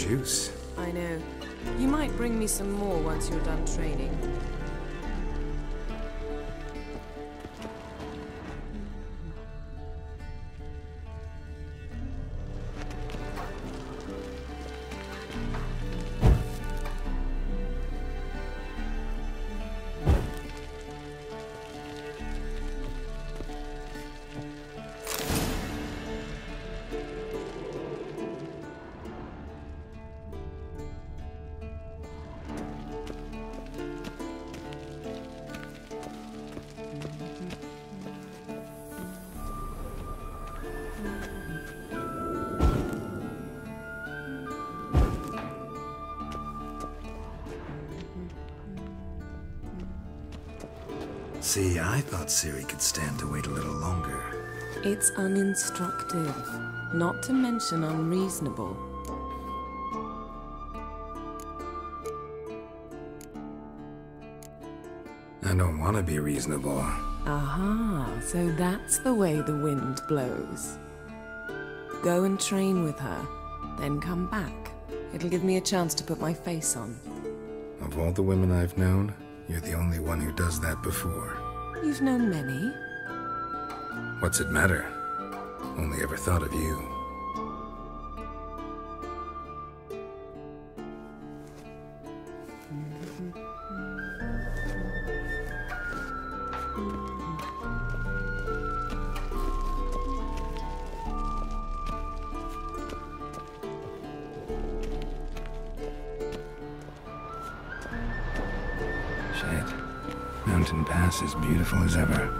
juice. I know. You might bring me some more once you're done training. See, I thought Ciri could stand to wait a little longer. It's uninstructive, not to mention unreasonable. I don't want to be reasonable. Aha, so that's the way the wind blows. Go and train with her, then come back. It'll give me a chance to put my face on. Of all the women I've known, you're the only one who does that before. You've known many. What's it matter? Only ever thought of you. Shit. Mountain Pass is beautiful as ever.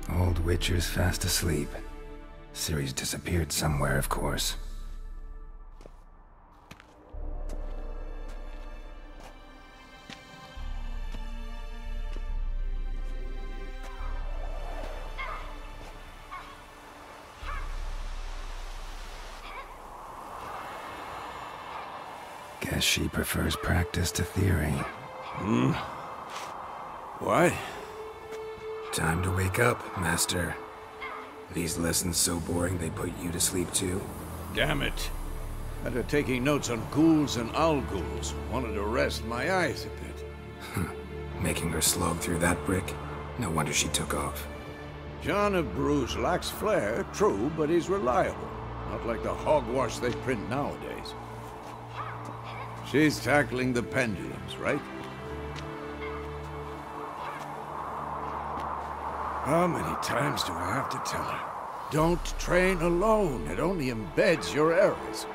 Old Witcher's fast asleep. Ciri's disappeared somewhere, of course. Guess she prefers practice to theory. Why? Time to wake up, Master. These lessons so boring they put you to sleep too? Damn it. After taking notes on ghouls and owl ghouls, wanted to rest my eyes a bit. Making her slog through that brick? No wonder she took off. John of Bruges lacks flair, true, but he's reliable. Not like the hogwash they print nowadays. She's tackling the pendulums, right? How many times do I have to tell her? Don't train alone. It only embeds your errors.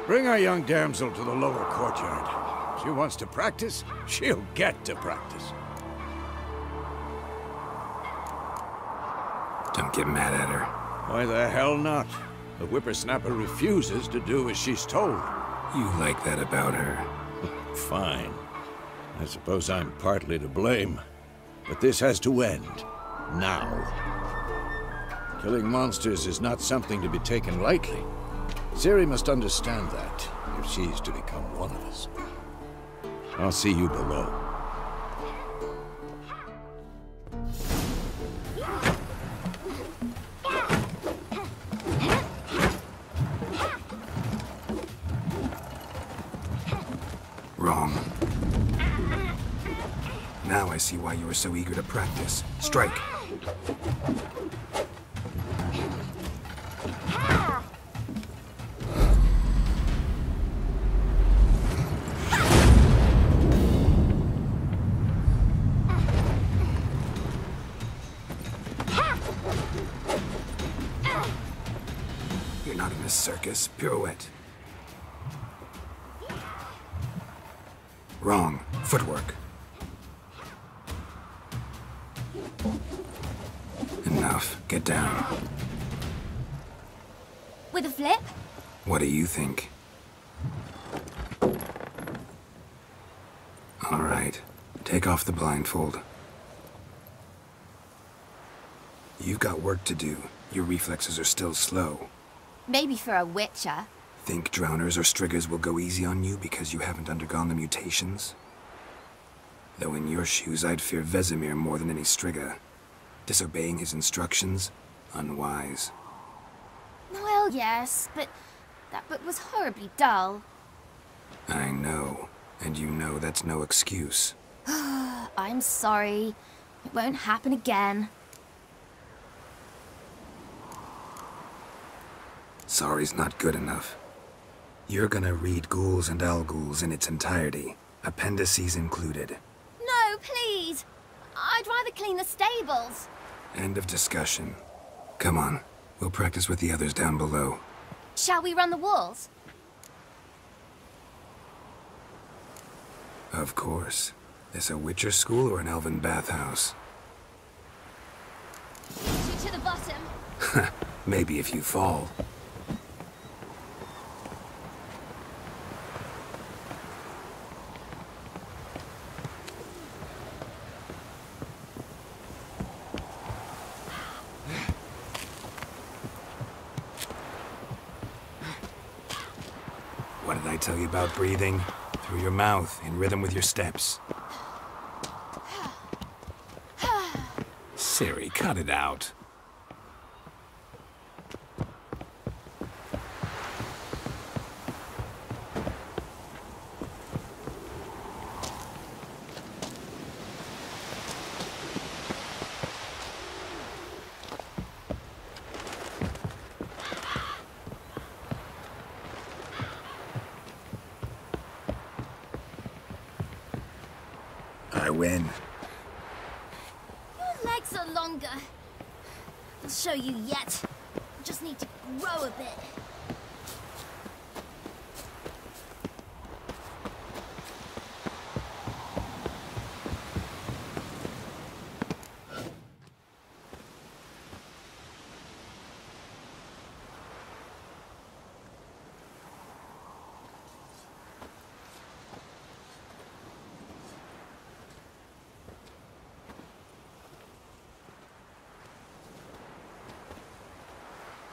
Bring our young damsel to the lower courtyard. She wants to practice, she'll get to practice. Don't get mad at her. Why the hell not? The whippersnapper refuses to do as she's told. You like that about her. Fine. I suppose I'm partly to blame. But this has to end. Now. Killing monsters is not something to be taken lightly. Ciri must understand that, if she's to become one of us. I'll see you below. Wrong. Now I see why you were so eager to practice. Strike. You're not in a circus. Pirouette. Wrong. Footwork. Enough. Get down. With a flip? What do you think? All right. Take off the blindfold. You've got work to do. Your reflexes are still slow. Maybe for a witcher. Think drowners or striggers will go easy on you because you haven't undergone the mutations? Though in your shoes, I'd fear Vesemir more than any strigger. Disobeying his instructions? Unwise. Well, yes, but that book was horribly dull. I know. And you know that's no excuse. I'm sorry. It won't happen again. Sorry's not good enough. You're gonna read Ghouls and Al-Ghouls in its entirety, appendices included. No, please! I'd rather clean the stables. End of discussion. Come on, we'll practice with the others down below. Shall we run the walls? Of course. This a Witcher school or an elven bathhouse? To the bottom. Maybe if you fall. What did I tell you about breathing? Through your mouth, in rhythm with your steps. Siri, cut it out. I win. Your legs are longer. I'll show you yet. Just need to grow a bit.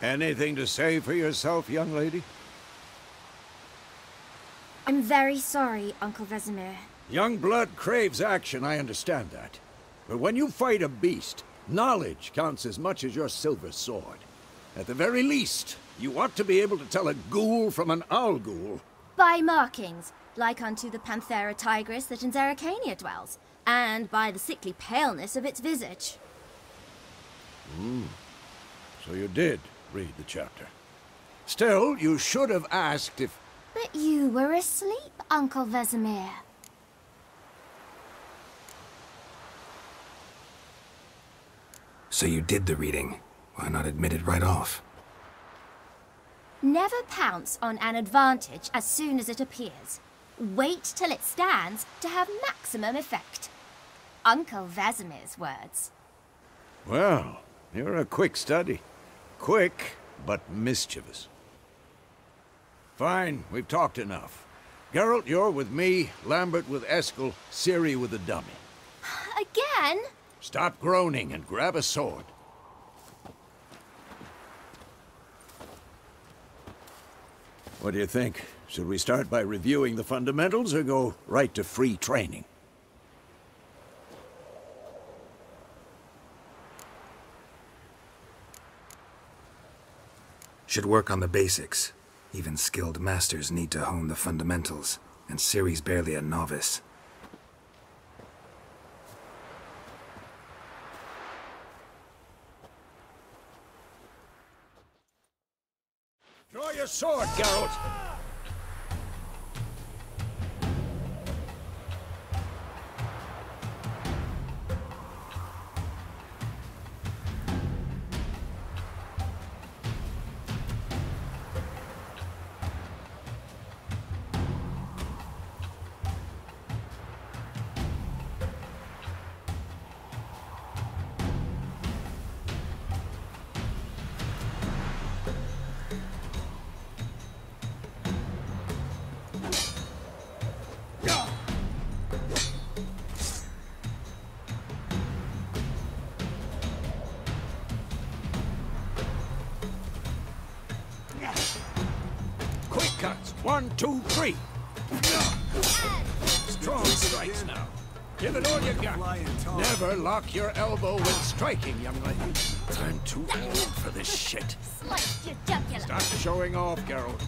Anything to say for yourself, young lady? I'm very sorry, Uncle Vesemir. Young blood craves action, I understand that. But when you fight a beast, knowledge counts as much as your silver sword. At the very least, you ought to be able to tell a ghoul from an owl-ghoul. By markings, like unto the Panthera tigris that in Zerrikania dwells, and by the sickly paleness of its visage. So you did read the chapter. Still, you should have asked if... But you were asleep, Uncle Vesemir. So you did the reading. Why not admit it right off? Never pounce on an advantage as soon as it appears. Wait till it stands to have maximum effect. Uncle Vesemir's words. Well, you're a quick study. Quick, but mischievous. Fine, we've talked enough. Geralt, you're with me, Lambert with Eskel, Ciri with the dummy. Again? Stop groaning and grab a sword. What do you think? Should we start by reviewing the fundamentals or go right to free training? Should work on the basics. Even skilled masters need to hone the fundamentals, and Ciri's barely a novice. Draw your sword, Geralt! 1, 2, 3. Strong strikes now. Give it all you got. Never lock your elbow when striking, young lady. I'm too old for this shit. Slice your jugular. Stop showing off, Geralt.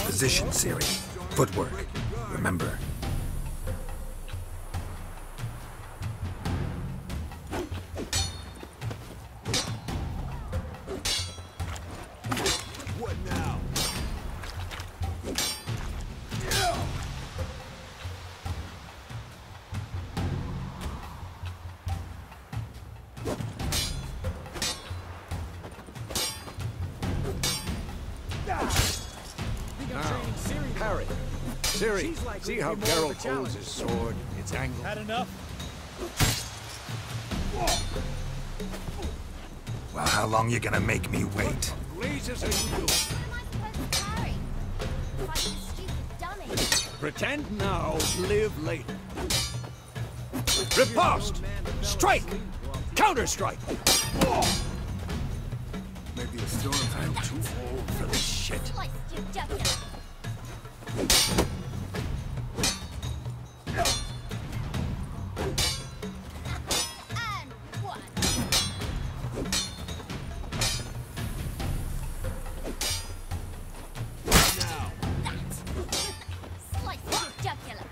Position, Ciri. Footwork. Remember. What now? Parry. Ciri, see how Geralt holds his sword, its angle? Had enough? Well, how long you gonna make me wait? Blazes are you doing? What am I supposed to parry? Fight the stupid dummy. Pretend now, live later. Riposte! Strike! Counter-strike! Maybe a storm. I'm too old for this shit. Slice your jugular. And one. Now. That. Slice your jugular.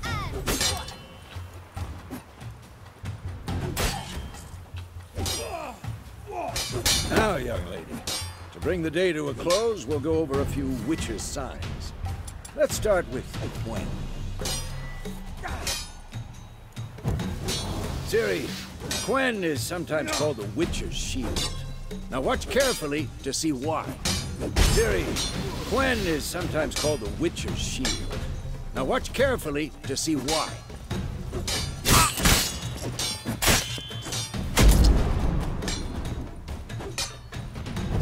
And one. Now, young lady, to bring the day to a close, we'll go over a few witches' signs. Let's start with Gwen. Ciri, Gwen is sometimes called the witch's shield. Now watch carefully to see why. Ciri, Gwen is sometimes called the witch's shield. Now watch carefully to see why.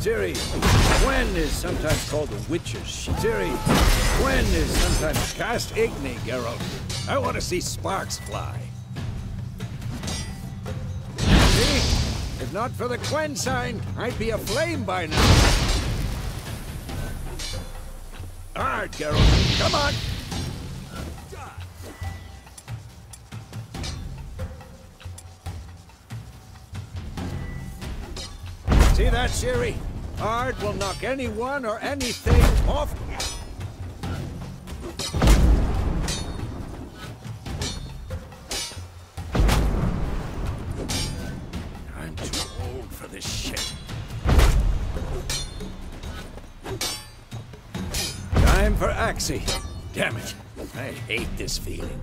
Ciri, Gwen is sometimes called the witch's shield. Ciri, Gwen is sometimes cast igni, Geralt. I want to see sparks fly. See? If not for the Gwen sign, I'd be aflame by now. All right, Geralt, come on. See that, Ciri? Ard will knock anyone or anything off. I'm too old for this shit. Time for Axie. Damn it. I hate this feeling.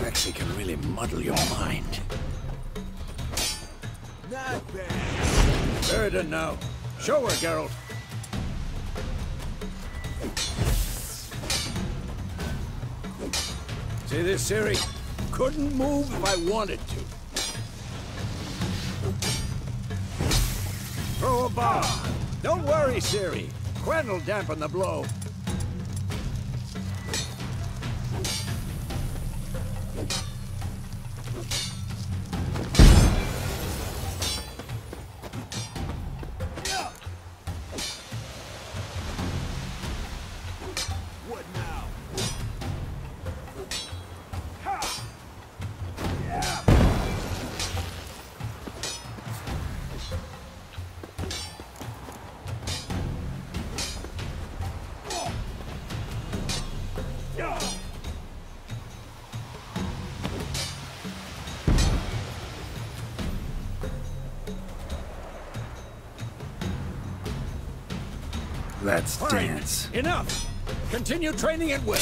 Axie can really muddle your mind. Not bad. Burden now. Show her, Geralt. See this, Ciri? Couldn't move if I wanted to. Throw a bomb. Don't worry, Ciri. Gwen will dampen the blow. What now? Let's All right, dance. enough. Continue training at will.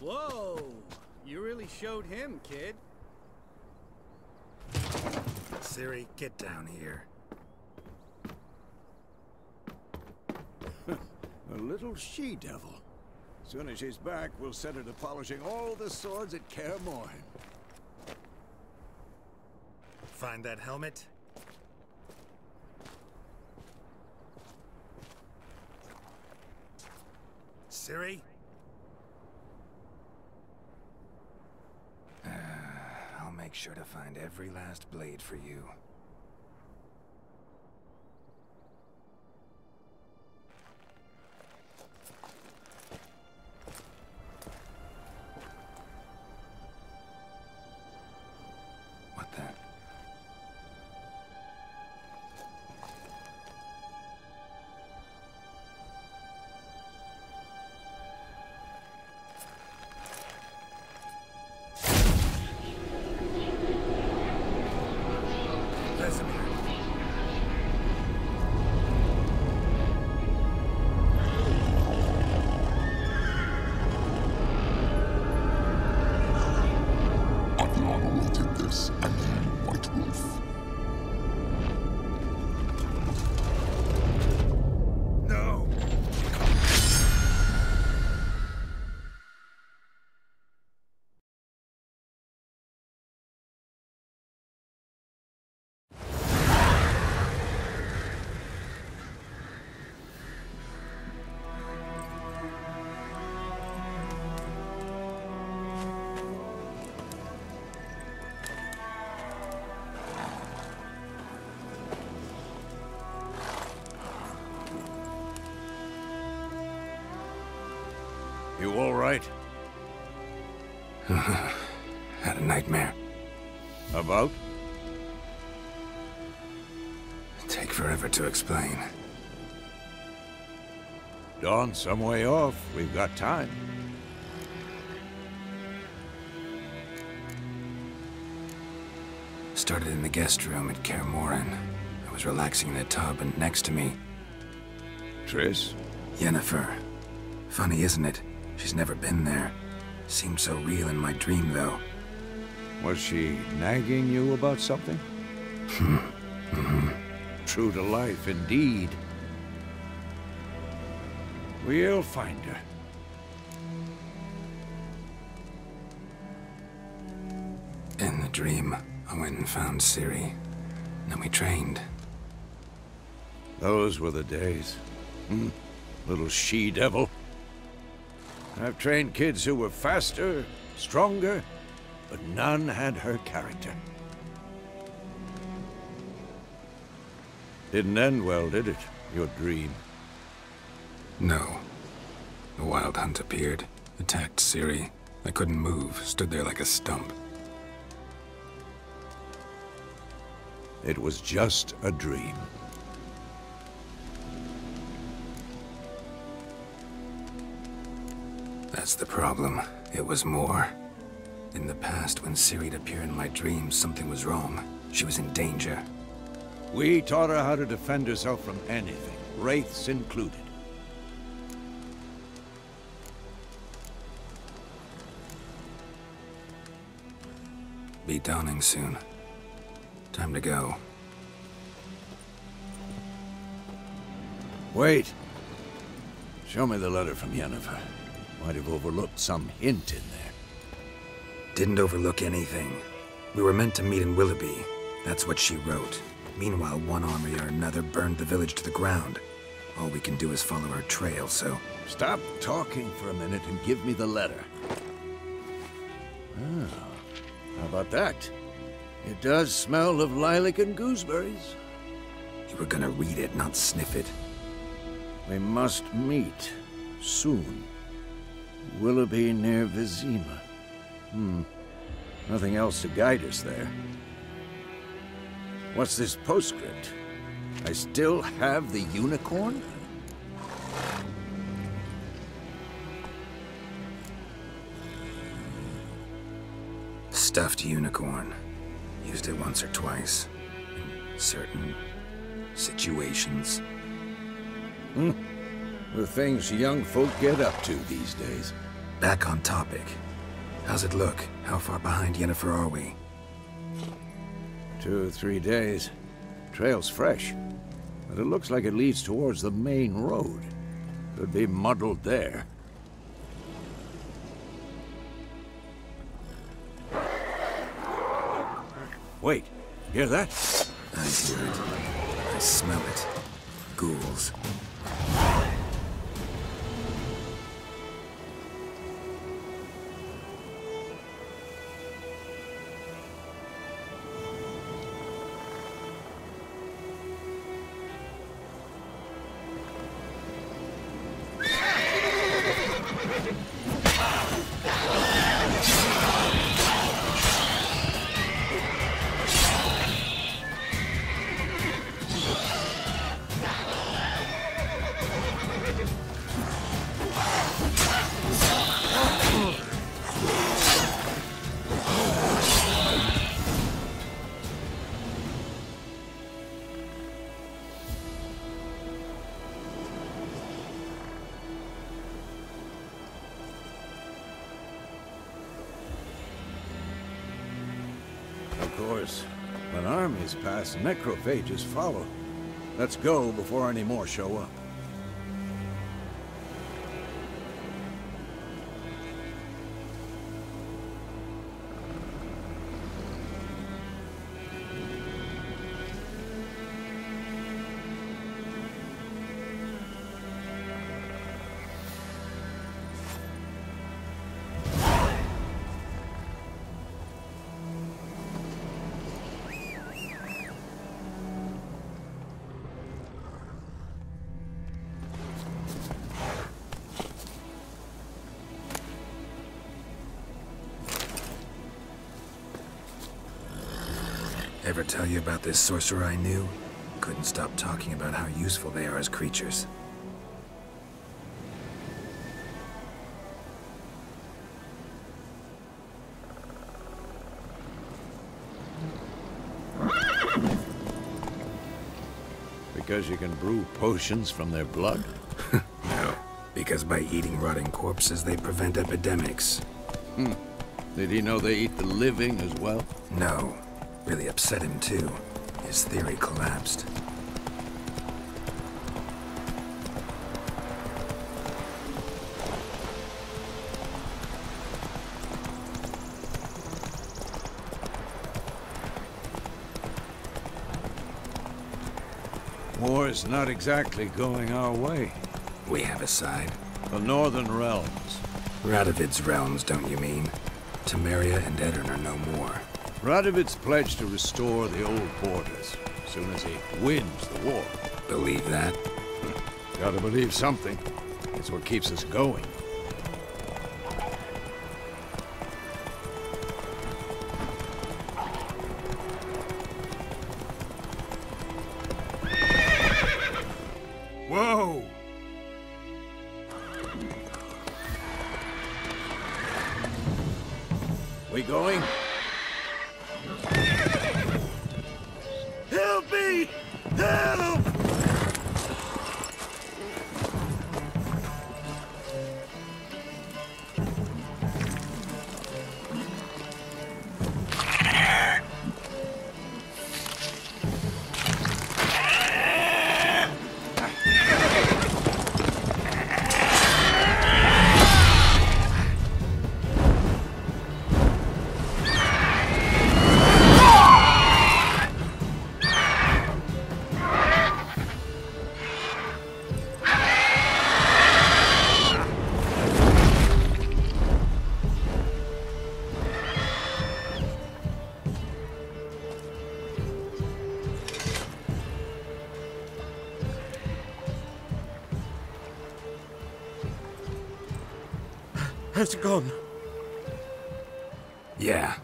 Whoa! You really showed him, kid. Ciri, get down here. A little she-devil. Soon as she's back, we'll set her to polishing all the swords at Kaer Morhen. Find that helmet? Ciri? I'll make sure to find every last blade for you. What the? You all right? Had a nightmare. About? Take forever to explain. Dawn's some way off. We've got time. Started in the guest room at Kaer Morhen. I was relaxing in a tub, and next to me... Triss? Yennefer. Funny, isn't it? She's never been there. Seemed so real in my dream, though. Was she nagging you about something? True to life, indeed. We'll find her. In the dream, I went and found Ciri. Then we trained. Those were the days. Little she-devil. I've trained kids who were faster, stronger, but none had her character. Didn't end well, did it? Your dream? No. The Wild Hunt appeared, attacked Ciri. I couldn't move, stood there like a stump. It was just a dream. That's the problem. It was more. In the past, when Ciri'd appear in my dreams, something was wrong. She was in danger. We taught her how to defend herself from anything, wraiths included. Be dawning soon. Time to go. Wait. Show me the letter from Yennefer. Might have overlooked some hint in there. Didn't overlook anything. We were meant to meet in Willoughby. That's what she wrote. Meanwhile, one army or another burned the village to the ground. All we can do is follow her trail, so... Stop talking for a minute and give me the letter. Ah, how about that? It does smell of lilac and gooseberries. You were gonna read it, not sniff it. We must meet. Soon. Willoughby near Vizima. Nothing else to guide us there. What's this postscript? I still have the unicorn? Stuffed unicorn. Used it once or twice. In certain situations. The things young folk get up to these days. Back on topic. How's it look? How far behind Yennefer are we? 2 or 3 days. Trail's fresh, but it looks like it leads towards the main road. Could be muddled there. Wait, hear that? I hear it. I smell it. Ghouls. Of course, when armies pass, necrophages follow. Let's go before any more show up. Ever tell you about this sorcerer I knew? Couldn't stop talking about how useful they are as creatures. Because you can brew potions from their blood? No, because by eating rotting corpses, they prevent epidemics. Did he know they eat the living as well? No. Really upset him, too. His theory collapsed. War's not exactly going our way. We have a side. The Northern Realms. Radovid's realms, don't you mean? Temeria and Edirn are no more. Radovid's pledged to restore the old borders as soon as he wins the war. Believe that? Gotta believe something. It's what keeps us going. Whoa! We going? Help me! Help! Has it gone? Yeah.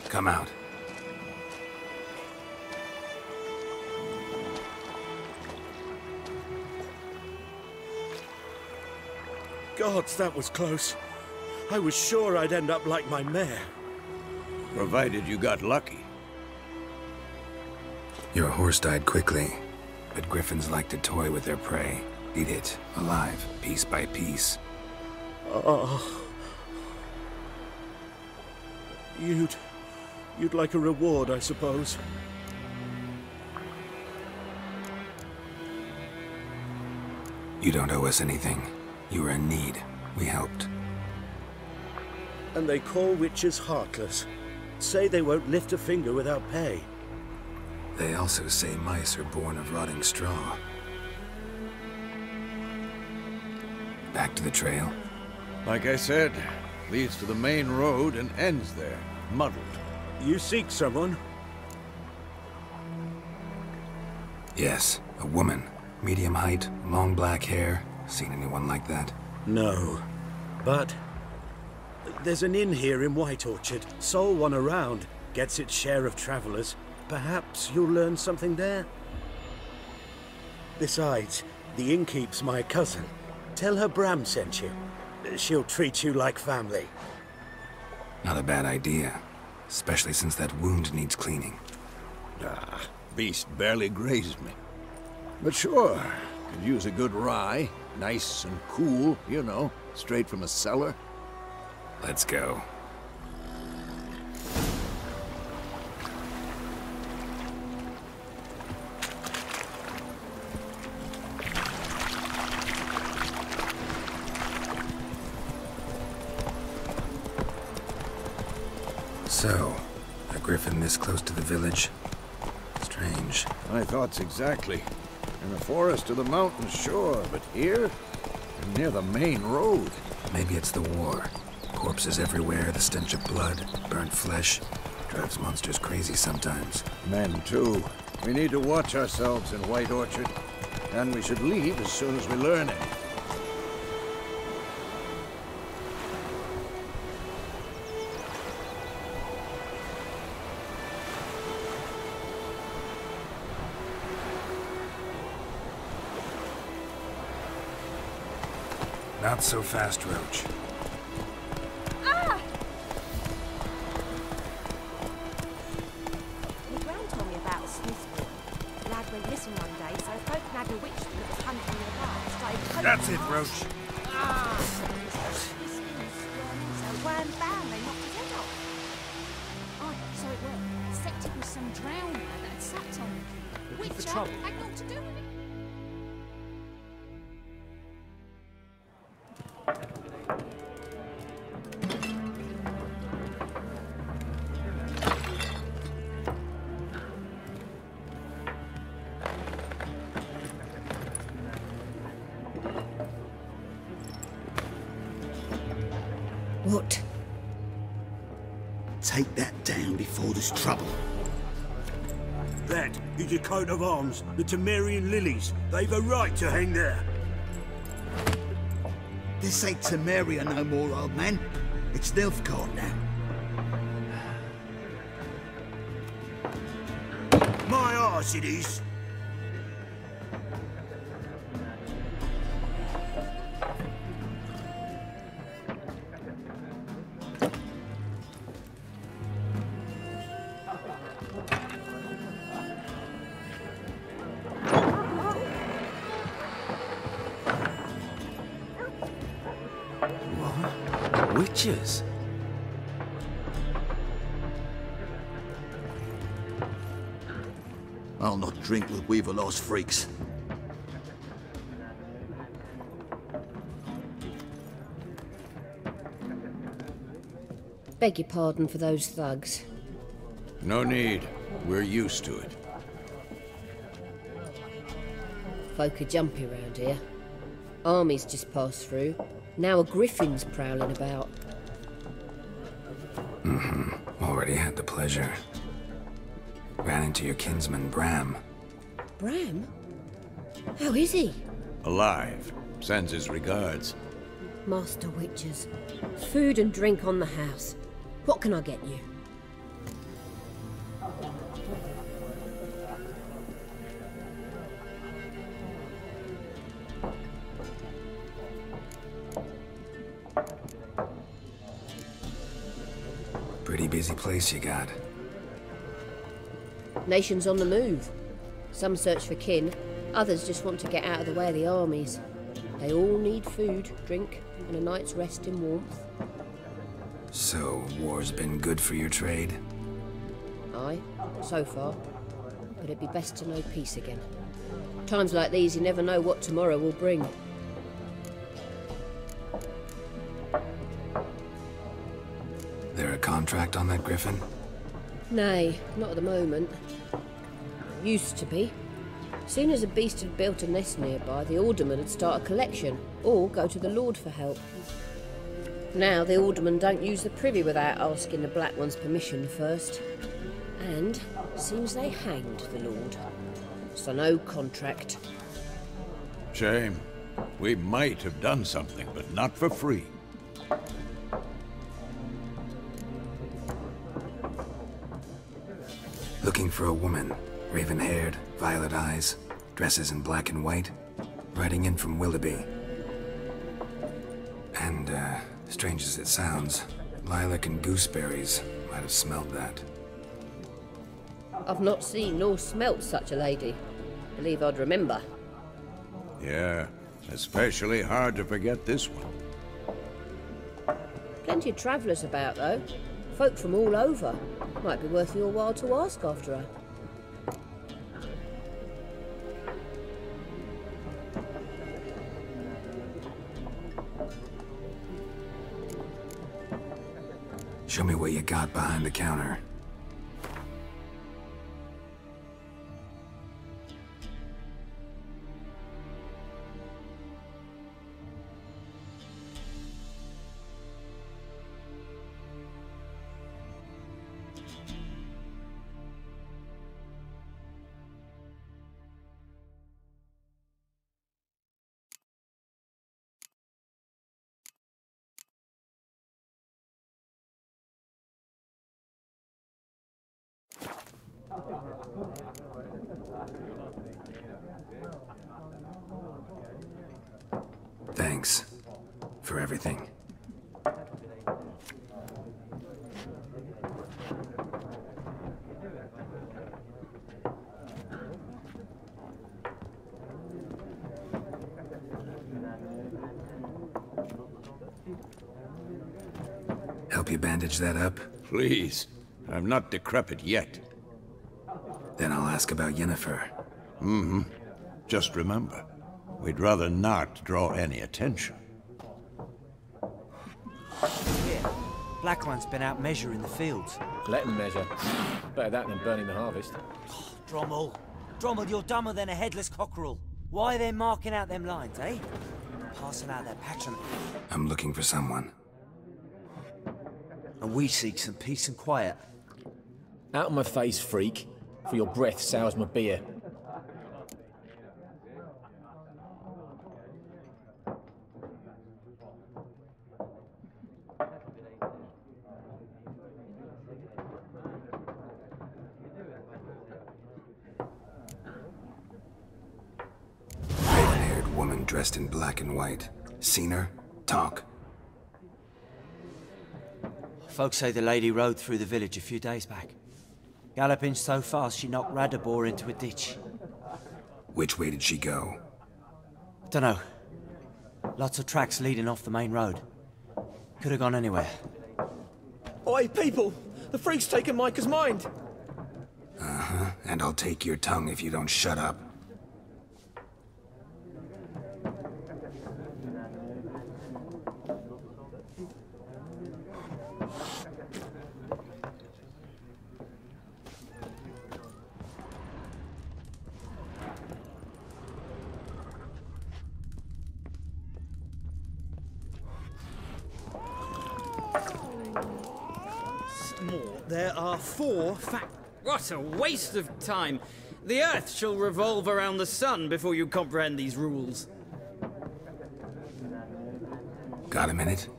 Come out. Gods, that was close. I was sure I'd end up like my mare. Provided you got lucky. Your horse died quickly, but griffins like to toy with their prey. Eat it, alive, piece by piece. Oh. You'd like a reward, I suppose. You don't owe us anything. You were in need. We helped. And they call witches heartless. say they won't lift a finger without pay. They also say mice are born of rotting straw. Back to the trail? Like I said, leads to the main road and ends there, muddled. You seek someone? Yes, a woman. Medium height, long black hair. Seen anyone like that? No. But there's an inn here in White Orchard. Sole one around. Gets its share of travelers. Perhaps you'll learn something there? Besides, the innkeep's my cousin. Tell her Bram sent you. She'll treat you like family. Not a bad idea. Especially since that wound needs cleaning. Ah, beast barely grazed me. But sure, could use a good rye. Nice and cool, you know, straight from a cellar. Let's go. So, a griffin this close to the village? Strange. My thoughts exactly. In the forest or the mountains, sure, but here? And near the main road. Maybe it's the war. Corpses everywhere, the stench of blood, burnt flesh. Drives monsters crazy sometimes. Men, too. We need to watch ourselves in White Orchard. And we should leave as soon as we learn anything. Not so fast, Roach. Ah! My gran told me about a Smith boy. Lad went missing one day, so folk nagged a witch that was hunting in the dark. Started poking That's it, the Roach. Ah! So wham bam, they knocked his head off. Oh, so it worked. Except it was some drowned man that had sat on it. Which had naught to do with it. What? Take that down before there's trouble. That is a coat of arms, the Temerian lilies. They've a right to hang there. This ain't Temeria no more, old man. It's Nilfgaard now. My arse it is. Witches? I'll not drink with Weaverlaw's freaks. Beg your pardon for those thugs. No need. We're used to it. Folk are jumpy around here. Armies just passed through. Now a griffin's prowling about. Already had the pleasure. Ran into your kinsman, Bram. Bram? How is he? Alive. Sends his regards. Master Witches. Food and drink on the house. What can I get you? Pretty busy place you got. Nations on the move. Some search for kin, others just want to get out of the way of the armies. They all need food, drink, and a night's rest in warmth. So, war's been good for your trade? Aye, so far. But it'd be best to know peace again. Times like these, you never know what tomorrow will bring. There a contract on that griffin? Nay, not at the moment. Used to be. Soon as a beast had built a nest nearby, the alderman would start a collection, or go to the Lord for help. Now the aldermen don't use the privy without asking the Black One's permission first. And seems they hanged the Lord. So no contract. Shame. We might have done something, but not for free. Looking for a woman. Raven-haired, violet eyes, dresses in black and white. Riding in from Willoughby. And, strange as it sounds, lilac and gooseberries might have smelled that. I've not seen nor smelt such a lady. Believe I'd remember. Yeah, especially hard to forget this one. Plenty of travellers about, though. Folk from all over. Might be worth your while to ask after her. Show me what you got behind the counter. Thanks for everything. Help you bandage that up? Please. I'm not decrepit yet. Then I'll ask about Yennefer. Mm-hmm. Just remember, we'd rather not draw any attention. Yeah. Black One's been out measuring the fields. Let him measure. Better that than burning the harvest. Drommel. Drommel, you're dumber than a headless cockerel. Why are they marking out them lines, eh? Passing out their patronage. I'm looking for someone. And we seek some peace and quiet. Out of my face, freak. For your breath sours my beer. Raven-haired woman dressed in black and white. Seen her? Talk. Folks say the lady rode through the village a few days back. Galloping so fast she knocked Radabor into a ditch. Which way did she go? Dunno. Lots of tracks leading off the main road. Could have gone anywhere. Oi, people! The freak's taken Micah's mind! Uh-huh, and I'll take your tongue if you don't shut up. There are 4 facts. What a waste of time! The Earth shall revolve around the sun before you comprehend these rules. Got a minute?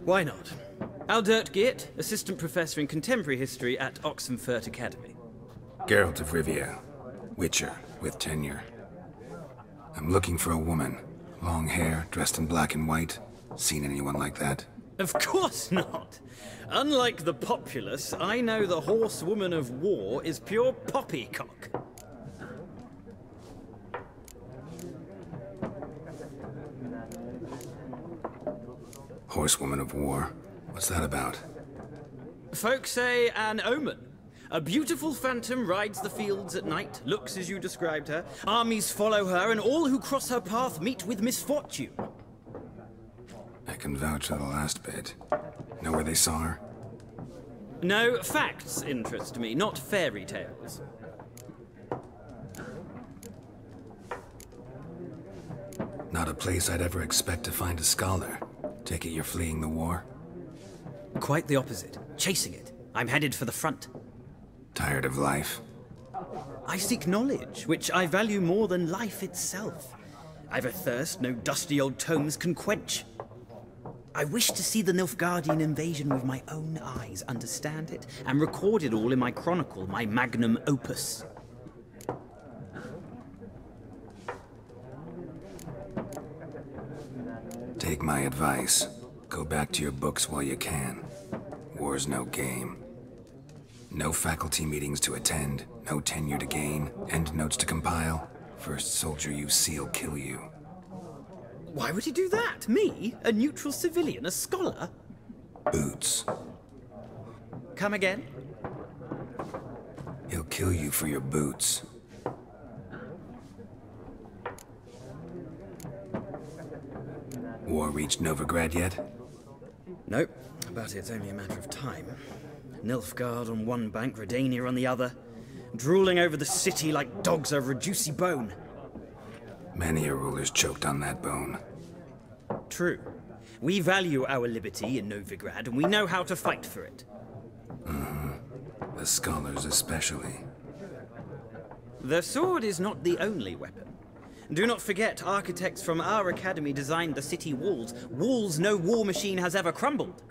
Why not? Aldert Geert, Assistant Professor in Contemporary History at Oxenfurt Academy. Geralt of Rivia. Witcher, with tenure. I'm looking for a woman. Long hair, dressed in black and white. Seen anyone like that? Of course not! Unlike the populace, I know the horsewoman of war is pure poppycock. Horsewoman of war? What's that about? Folks say an omen. A beautiful phantom rides the fields at night, looks as you described her. Armies follow her, and all who cross her path meet with misfortune. I can vouch for the last bit. Know where they saw her? No, facts interest me, not fairy tales. Not a place I'd ever expect to find a scholar. Take it you're fleeing the war? Quite the opposite. Chasing it. I'm headed for the front. Tired of life? I seek knowledge, which I value more than life itself. I've a thirst no dusty old tomes can quench. I wish to see the Nilfgaardian invasion with my own eyes, understand it, and record it all in my chronicle, my magnum opus. Take my advice. Go back to your books while you can. War's no game. No faculty meetings to attend, no tenure to gain, endnotes to compile. First soldier you see'll kill you. Why would he do that? Me? A neutral civilian? A scholar? Boots. Come again? He'll kill you for your boots. War reached Novigrad yet? Nope, but it's only a matter of time. Nilfgaard on one bank, Redania on the other, drooling over the city like dogs over a juicy bone. Many a ruler's choked on that bone. True. We value our liberty in Novigrad, and we know how to fight for it. The scholars especially. The sword is not the only weapon. Do not forget, architects from our academy designed the city walls. Walls no war machine has ever crumbled.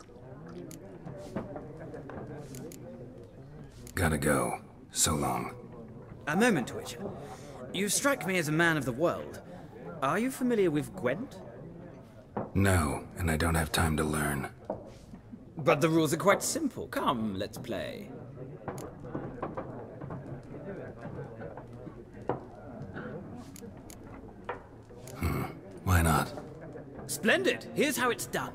Gotta go. So long. A moment, Witcher. You strike me as a man of the world. Are you familiar with Gwent? No, and I don't have time to learn. But the rules are quite simple. Come, let's play. Why not? Splendid! Here's how it's done.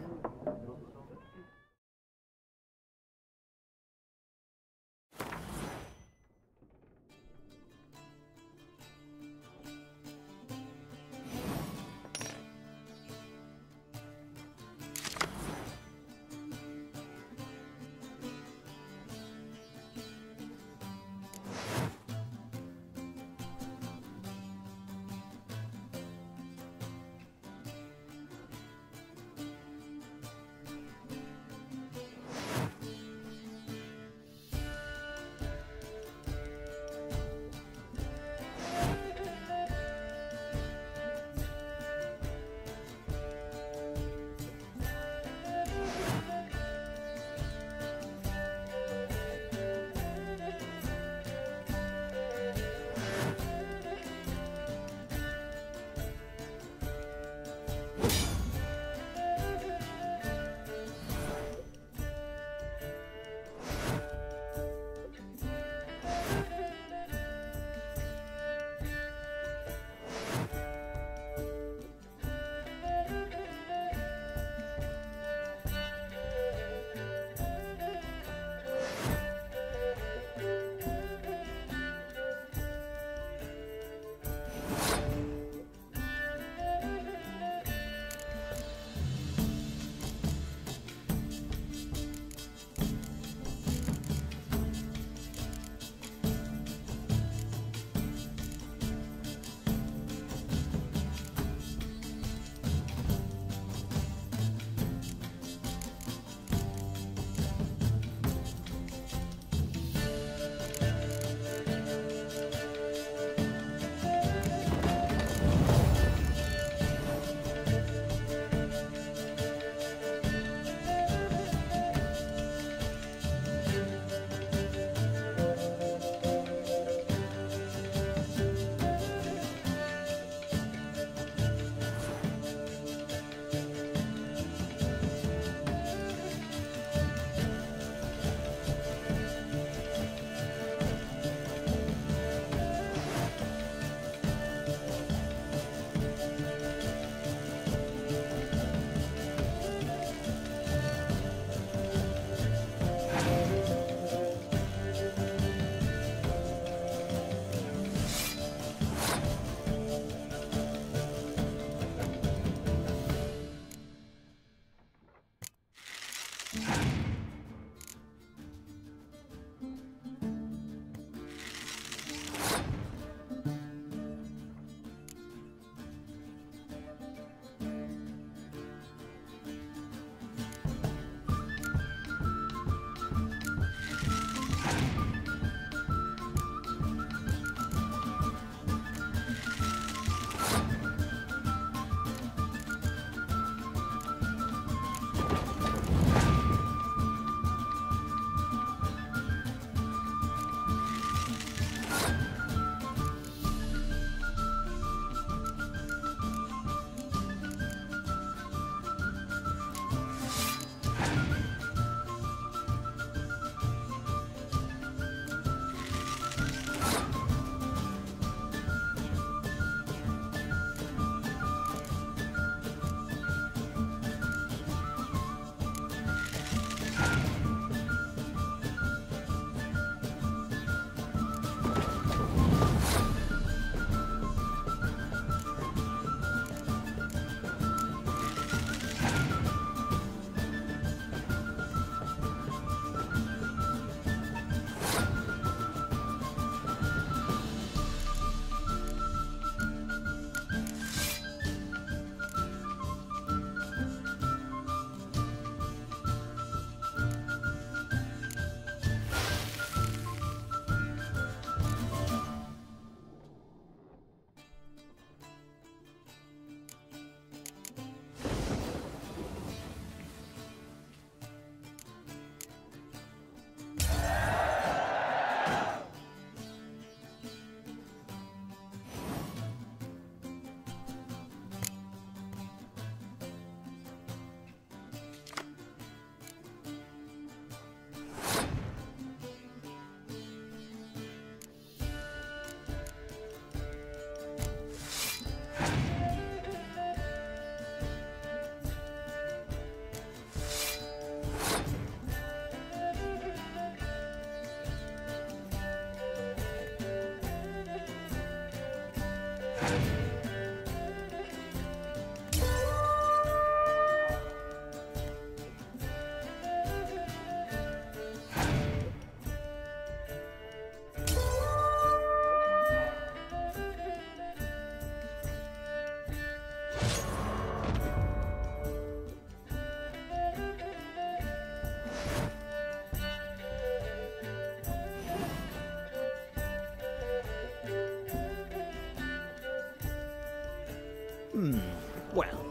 Well,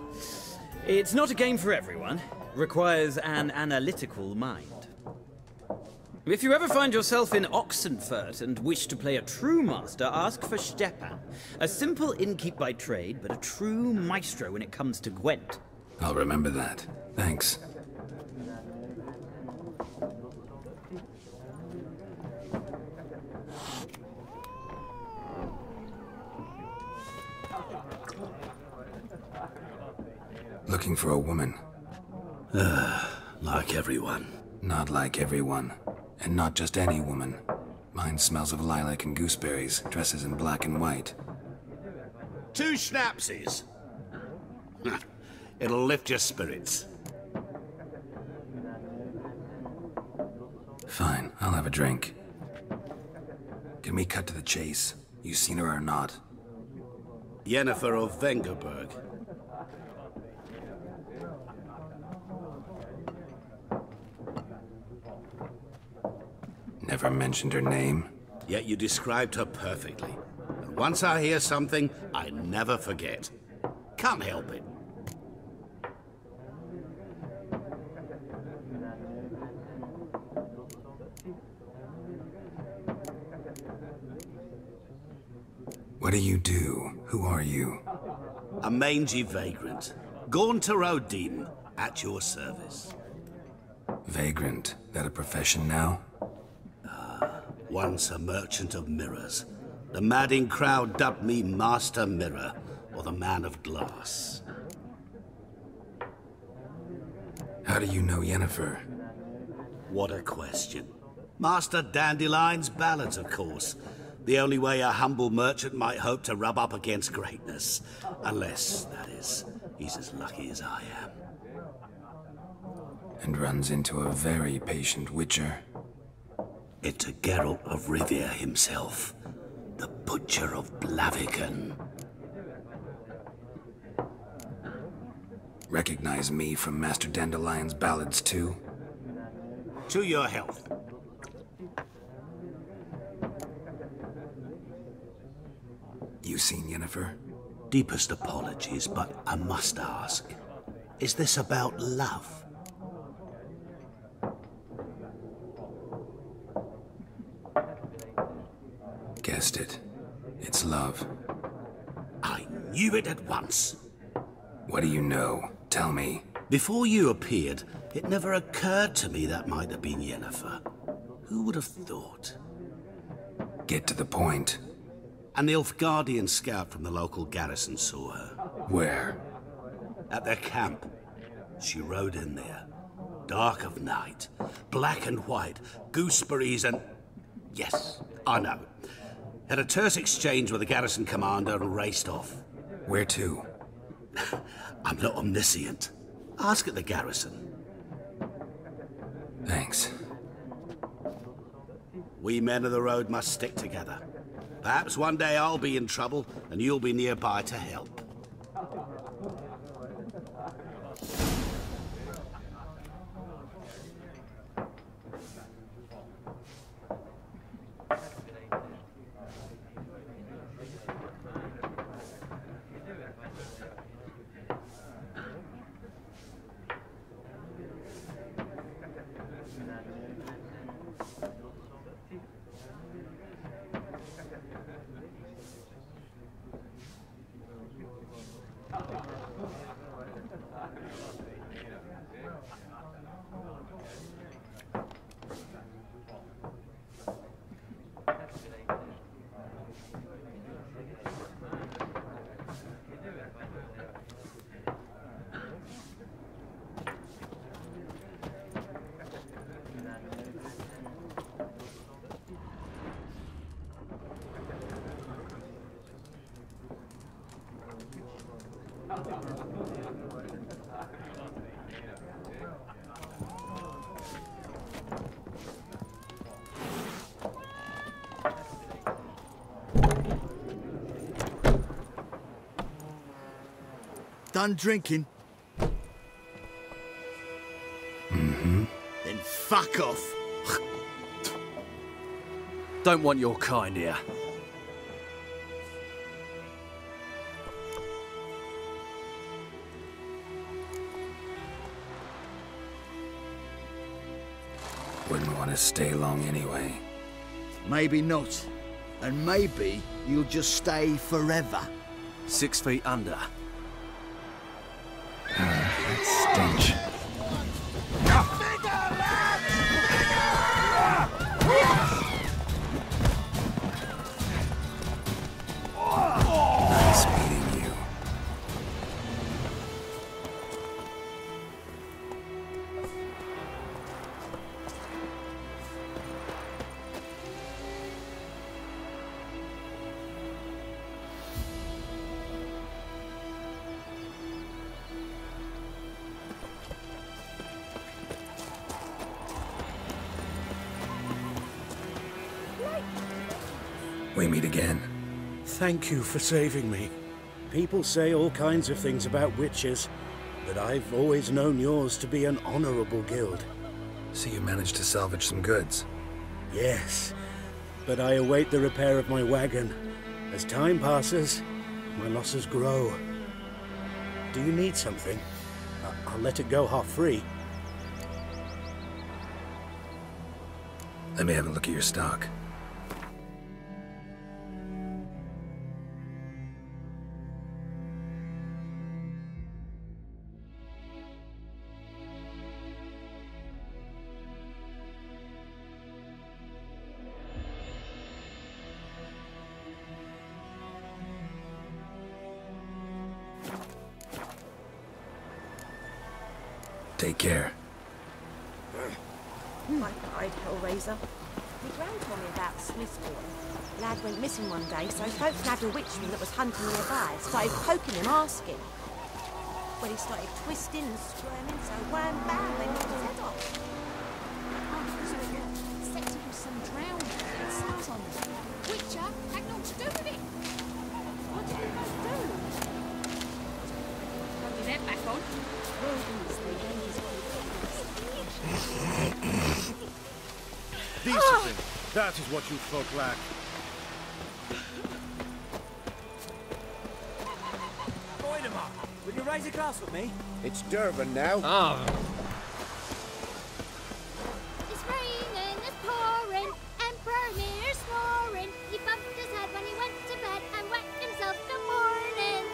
it's not a game for everyone. Requires an analytical mind. If you ever find yourself in Oxenfurt and wish to play a true master, ask for Stepan. A simple innkeep by trade, but a true maestro when it comes to Gwent. I'll remember that. Thanks. Looking for a woman. Like everyone. Not like everyone. And not just any woman. Mine smells of lilac and gooseberries, dresses in black and white. 2 schnapsies. It'll lift your spirits. Fine, I'll have a drink. Can we cut to the chase? You seen her or not? Yennefer of Vengerberg. Never mentioned her name. Yet you described her perfectly. And once I hear something, I never forget. Can't help it. What do you do? Who are you? A mangy vagrant. Gaunter Odin, at your service. Vagrant. That a profession now? Once a merchant of mirrors. The madding crowd dubbed me Master Mirror, or the Man of Glass. How do you know Yennefer? What a question. Master Dandelion's ballads, of course. The only way a humble merchant might hope to rub up against greatness. Unless, that is, he's as lucky as I am. And runs into a very patient witcher. It's a Geralt of Rivia himself. The Butcher of Blaviken. Recognize me from Master Dandelion's ballads, too? To your health. You seen Yennefer? Deepest apologies, but I must ask. Is this about love? Guessed it. It's love. I knew it at once. What do you know? Tell me. Before you appeared, it never occurred to me that might have been Yennefer. Who would have thought? Get to the point. A Nilfgaardian scout from the local garrison saw her. Where? At their camp. She rode in there. Dark of night. Black and white. Gooseberries and... Yes, I know. Had a terse exchange with the garrison commander and raced off. Where to? I'm not omniscient. Ask at the garrison. Thanks. We men of the road must stick together. Perhaps one day I'll be in trouble and you'll be nearby to help. Done drinking? Mm-hmm. Then fuck off. Don't want your kind here. Wouldn't want to stay long anyway. Maybe not. And maybe you'll just stay forever. 6 feet under. That stench. Nice meeting you. We meet again. Thank you for saving me. People say all kinds of things about witches, but I've always known yours to be an honorable guild. So you managed to salvage some goods? Yes, but I await the repair of my wagon. As time passes, my losses grow. Do you need something? I'll let it go half-free. Let me have a look at your stock. Take care. My pride, Hellraiser. My gran told me about Smithbourne. Lad went missing one day, so folks nabbed a witchman that was hunting nearby. Started poking him, asking. When he started twisting and squirming, so wham bam, they knocked his head off. Set him with some drowning and sat on them. Witcher had naught to do with it. What did you guys do? Got his head back on. Discipline. That is what you folk lack. Boydemar, will you raise a glass with me? It's Durban now. It's raining, it's pouring, and Bermir's snoring. He bumped his head when he went to bed and whacked himself good morning.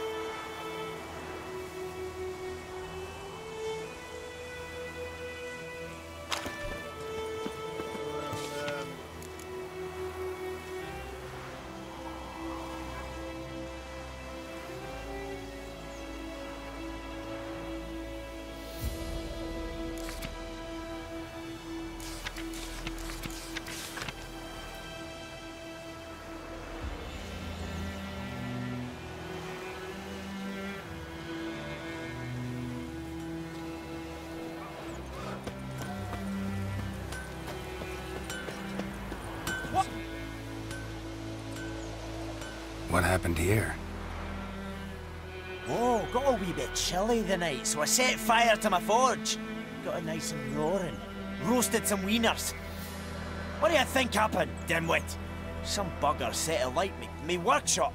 What happened here? Oh, got a wee bit chilly the night, so I set fire to my forge. Got it nice and roaring. Roasted some wieners. What do you think happened, dimwit? Some bugger set alight me workshop.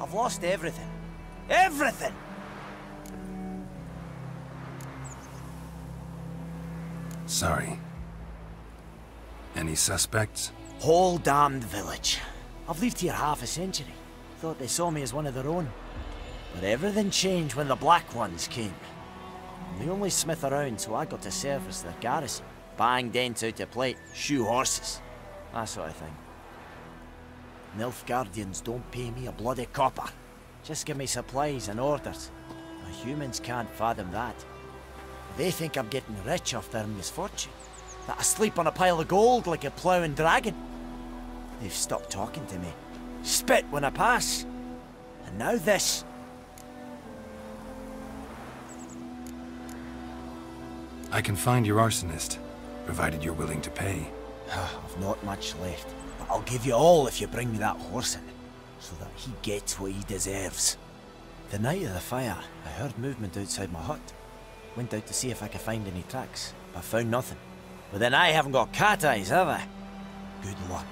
I've lost everything. Everything! Sorry. Any suspects? Whole damned village. I've lived here half a century. Thought they saw me as one of their own. But everything changed when the Black Ones came. I'm the only smith around, so I got to service their garrison. Bang dents out of plate, shoe horses. That sort of thing. Nilfgaardians don't pay me a bloody copper. Just give me supplies and orders. The humans can't fathom that. They think I'm getting rich off their misfortune. That I sleep on a pile of gold like a ploughing dragon. They've stopped talking to me. Spit when I pass. And now this. I can find your arsonist, provided you're willing to pay. I've not much left, but I'll give you all if you bring me that horse in, so that he gets what he deserves. The night of the fire, I heard movement outside my hut. Went out to see if I could find any tracks, but found nothing. But then I haven't got cat eyes, have I? Good luck.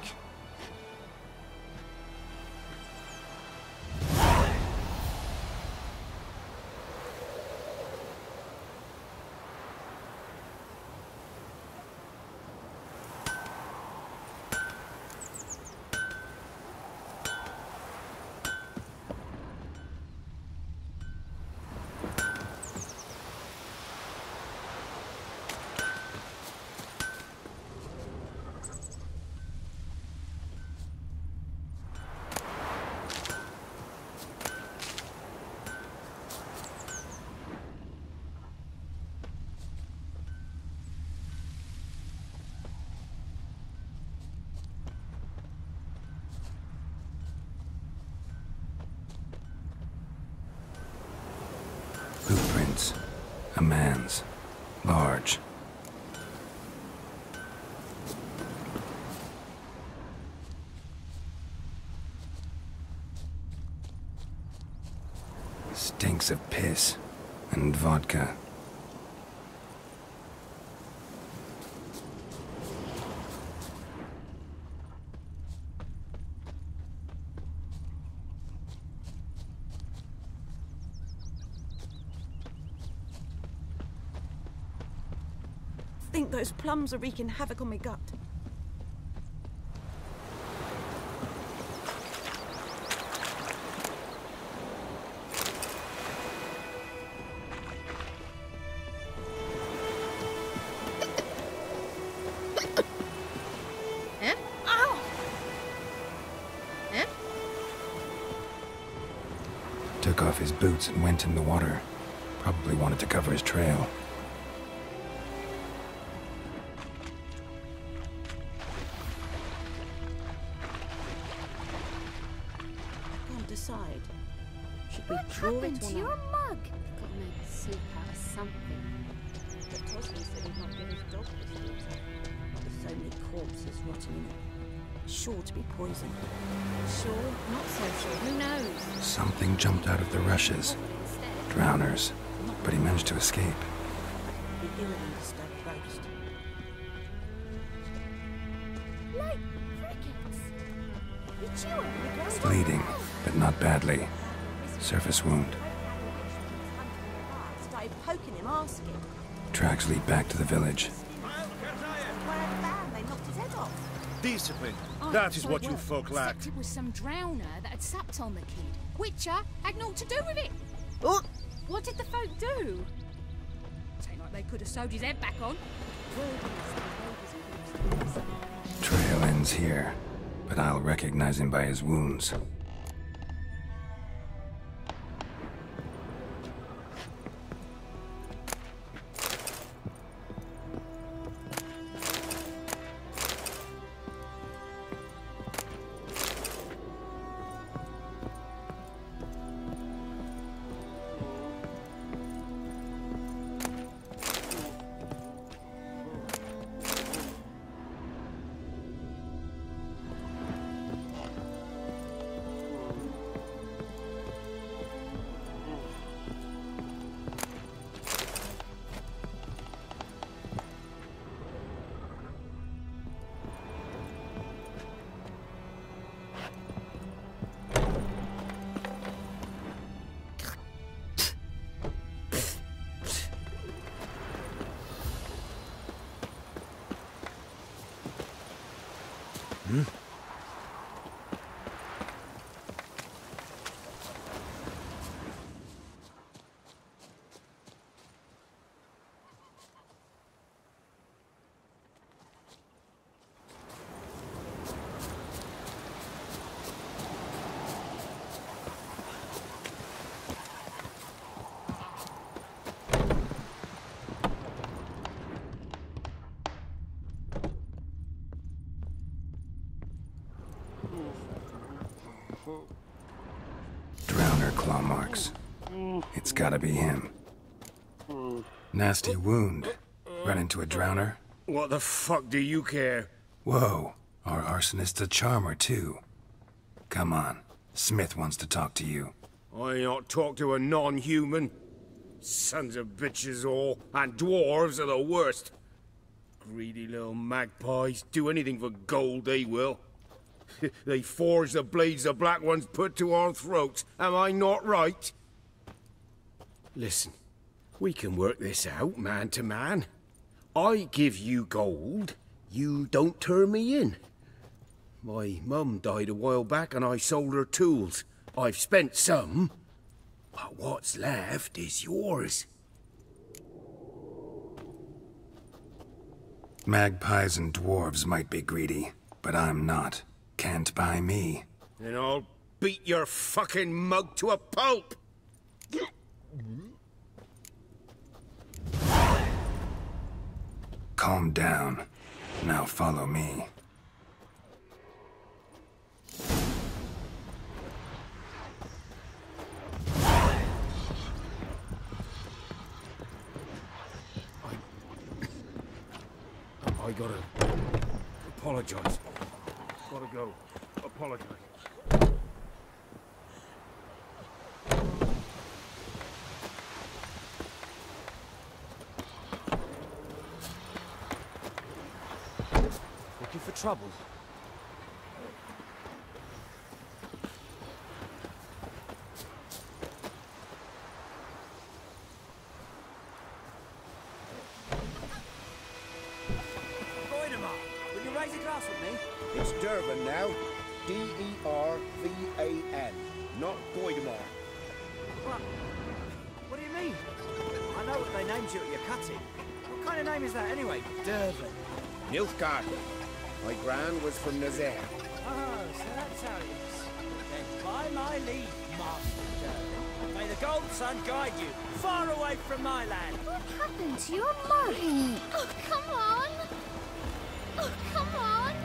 Footprints. A man's. Large. Stinks of piss and vodka. I think those plums are wreaking havoc on my gut. Took off his boots and went in the water. Probably wanted to cover his trail. Can't decide. Should we What draw happened it or to not? your mug? Gotta make soup out of something. But Tosby said he might get his dog this water. With so many corpses rotting in it. Sure to be poison. Sure, not so sure. Who knows? Something jumped out of the rushes. Drowners. But he managed to escape. The ill undisturbed ghost. Like crickets. You chew on the ground. Bleeding, but not badly. Surface wound. Started poking him, asking. Tracks lead back to the village. They knocked his head off. Discipline. Oh, That is so what it you was. folk lack. Except it was some drowner that had supped on the kid. Witcher had naught to do with it. Oh. What did the folk do? Ain't like they could have sewed his head back on. Trail ends here, but I'll recognize him by his wounds. Drowner claw marks. It's gotta be him. Nasty wound. Run into a drowner? What the fuck do you care? Whoa, our arsonist's a charmer too. Come on, Smith wants to talk to you. I ain't not talk to a non-human. Sons of bitches all, and dwarves are the worst. Greedy little magpies, do anything for gold, they will. They forge the blades the black ones put to our throats, am I not right? Listen, we can work this out, man to man. I give you gold, you don't turn me in. My mum died a while back and I sold her tools. I've spent some, but what's left is yours. Magpies and dwarves might be greedy, but I'm not. Can't buy me. Then I'll beat your fucking mug to a pulp! Calm down. Now follow me. I gotta apologize. Gotta go. Apologize. Looking for trouble? Will you raise a glass with me? It's Durban now. D-E-R-V-A-N. Not Goidemar. What do you mean? I know what they named you at your cutting. What kind of name is that anyway? Durban. Nilfgaard. My gran was from Nazaire. Oh, so that's how it is. Then by my leave, Master Durban, may the Gold Sun guide you far away from my land. What happened to your mummy? Oh, come on! Oh, come on!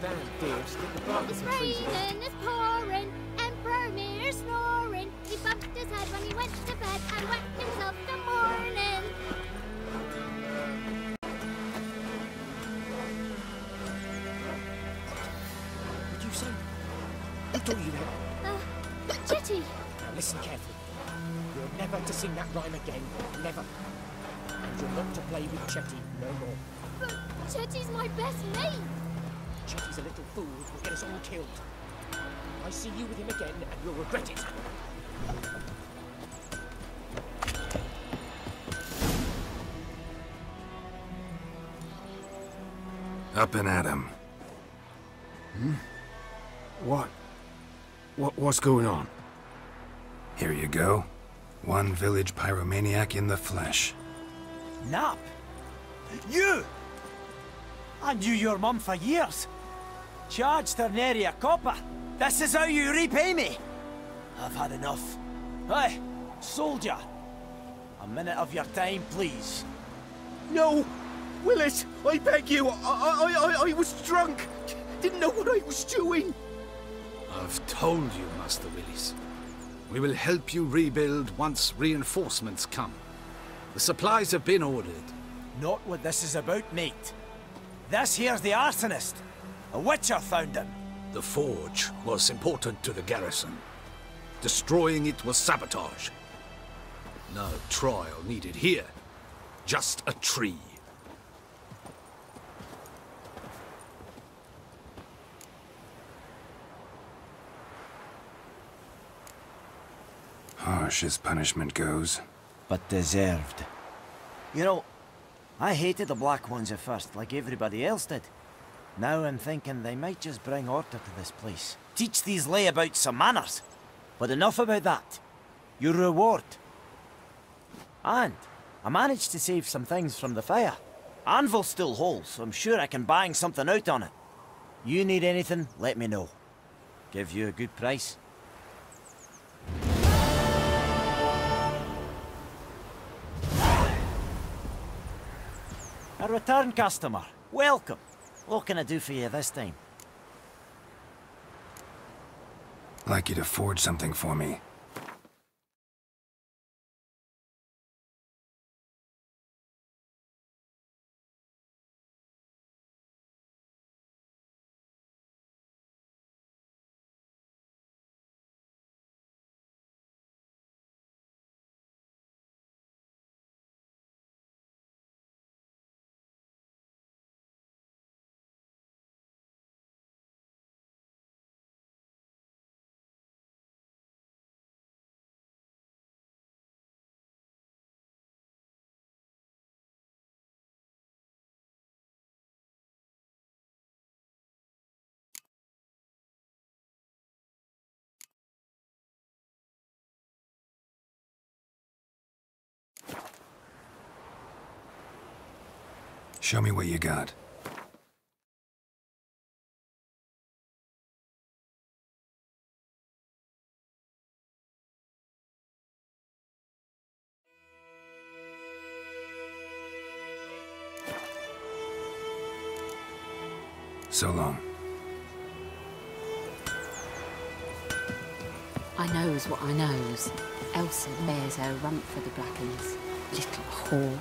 Damn, dear, stick the bark It's some trees in it. raining, it's pouring, Emperor Mir snoring. He bumped his head when he went to bed and whacked himself the morning. What'd you say? Who taught you that? Jetty! Now listen carefully. You're never to sing that rhyme again. Never. And you're not to play with Chetty no more. But Jetty's my best mate! Chetty's a little fool who'll get us all killed. I see you with him again and you'll regret it. Up and at 'em. What's going on? Here you go. One village pyromaniac in the flesh. Nap? You! I knew your mum for years. Charged her nary a copper. This is how you repay me. I've had enough. Hey, soldier. A minute of your time, please. No! Willis, I beg you. I was drunk. Didn't know what I was doing. I've told you, Master Willis. We will help you rebuild once reinforcements come. The supplies have been ordered. Not what this is about, mate. This here's the arsonist. A witcher found him. The forge was important to the garrison. Destroying it was sabotage. No trial needed here. Just a tree. Harsh as punishment goes. But deserved. You know, I hated the Black Ones at first, like everybody else did. Now I'm thinking they might just bring order to this place. Teach these layabouts some manners. But enough about that. Your reward. And I managed to save some things from the fire. Anvil's still whole, so I'm sure I can bang something out on it. You need anything, let me know. Give you a good price. A return customer. Welcome. What can I do for you this time? Like you to forge something for me. Show me what you got. I I knows what I knows. Elsa bears her rump for the Blackens. Little whore.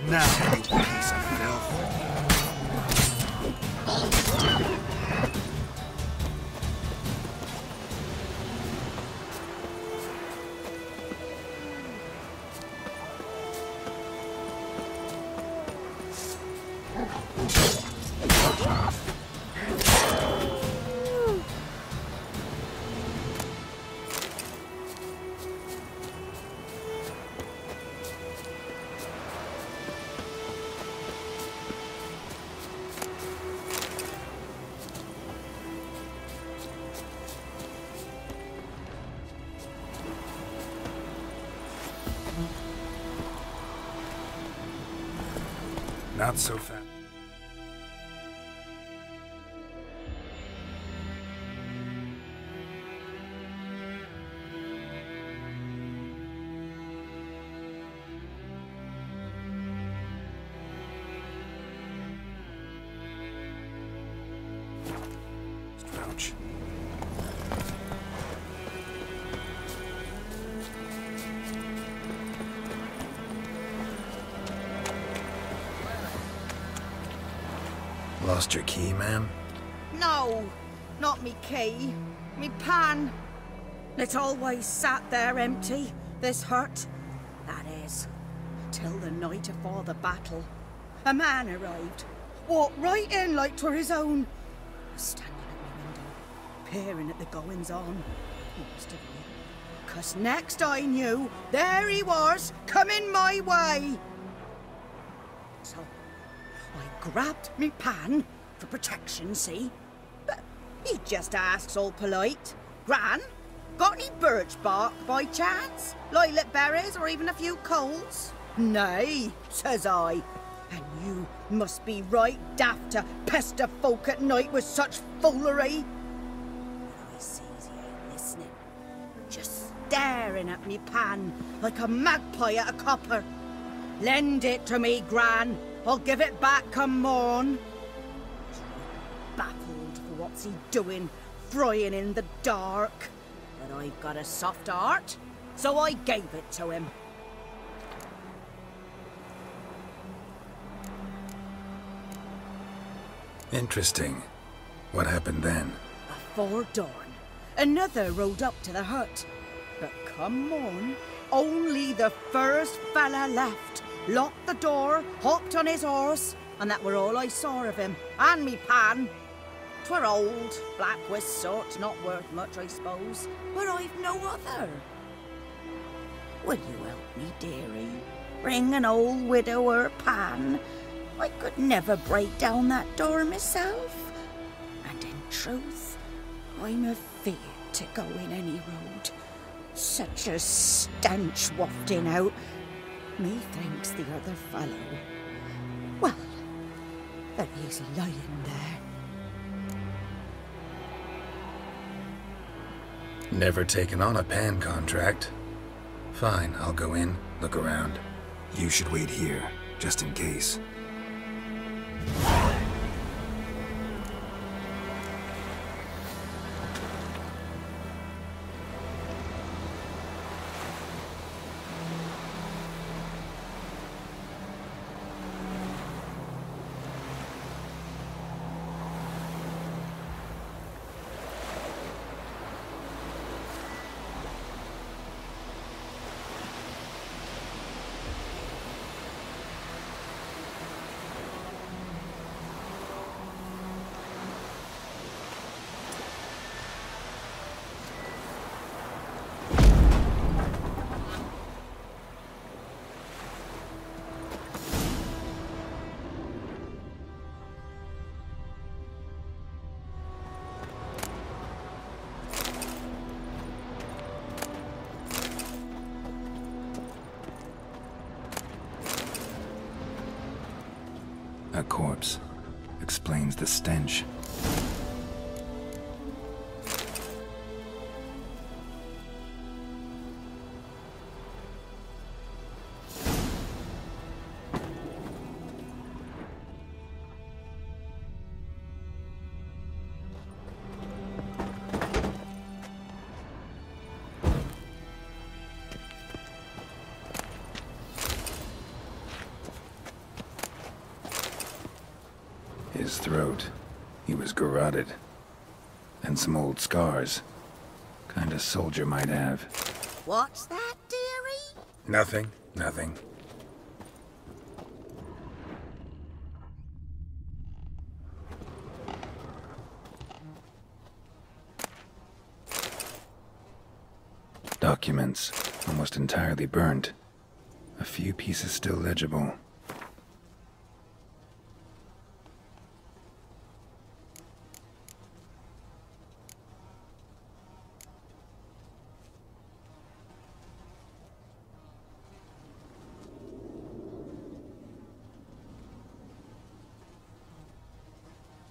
Now, you piece of filth. Not so fast. Ouch. Lost your key, ma'am? No, not me key. Me pan. It's always sat there empty, this hut. That is, till the night afore the battle. A man arrived, walked right in like 'twere his own. Was standing at my window, peering at the goings-on. He must have knew, 'cause next I knew, there he was, coming my way. So I grabbed me pan for protection, see? But he just asks all polite, Gran, got any birch bark by chance? Lilac berries or even a few coals? Nay, says I. And you must be right daft to pester folk at night with such foolery. But I sees he ain't listening, just staring at me pan like a magpie at a copper. Lend it to me, Gran. I'll give it back come morn. Baffled for what's he doing, frying in the dark. But I've got a soft heart, so I gave it to him. Interesting. What happened then? Afore dawn, another rode up to the hut. But come morn, only the first fella left. Locked the door, hopped on his horse, and that were all I saw of him, and me pan. 'Twere old, black with soot, not worth much, I suppose. But I've no other. Will you help me, dearie? Bring an old widower pan. I could never break down that door myself. And in truth, I'm afeard to go in any road. Such a stench wafting out. Methinks the other fellow. Well, that he's lying there. Never taken on a pan contract. Fine, I'll go in, look around. You should wait here, just in case. A corpse. Explains the stench. His throat. He was garroted. And some old scars. Kinda soldier might have. What's that, dearie? Nothing. Nothing. Documents. Almost entirely burnt. A few pieces still legible.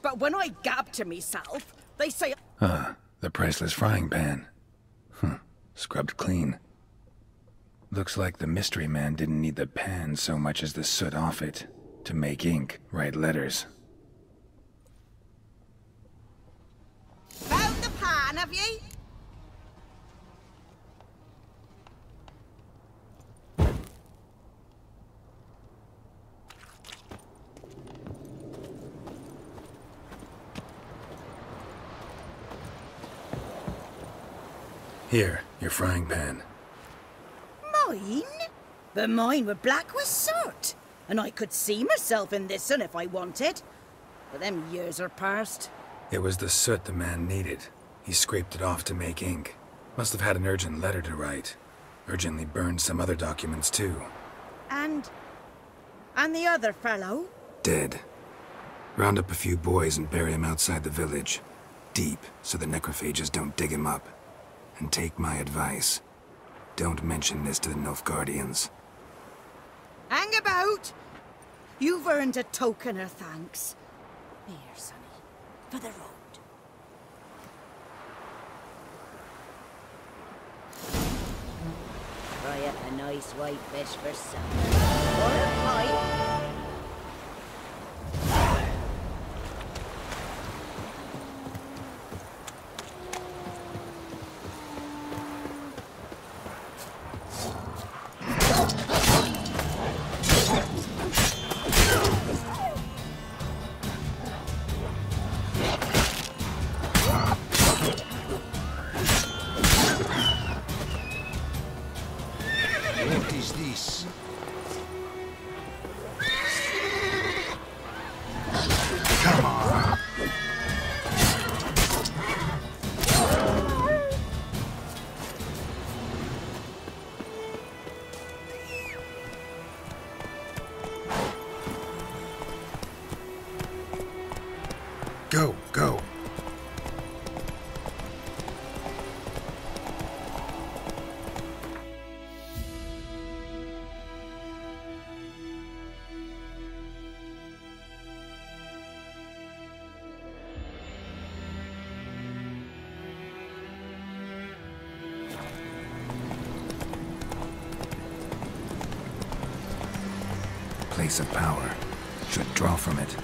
But when I gab to myself, they say... Ah, the priceless frying pan. Scrubbed clean. Looks like the mystery man didn't need the pan so much as the soot off it. To make ink, write letters. Found the pan, have ye? Here, your frying pan. Mine? But mine were black with soot. And I could see myself in this one if I wanted. But them years are past. It was the soot the man needed. He scraped it off to make ink. Must have had an urgent letter to write. Urgently burned some other documents too. And the other fellow? Dead. Round up a few boys and bury him outside the village. Deep, so the necrophages don't dig him up. And take my advice. Don't mention this to the Nilfgaardians. Hang about! You've earned a token of thanks. Here, sonny, for the road. Fry up a nice white fish for supper. Or a pie. Go, go. Place of power. Should draw from it.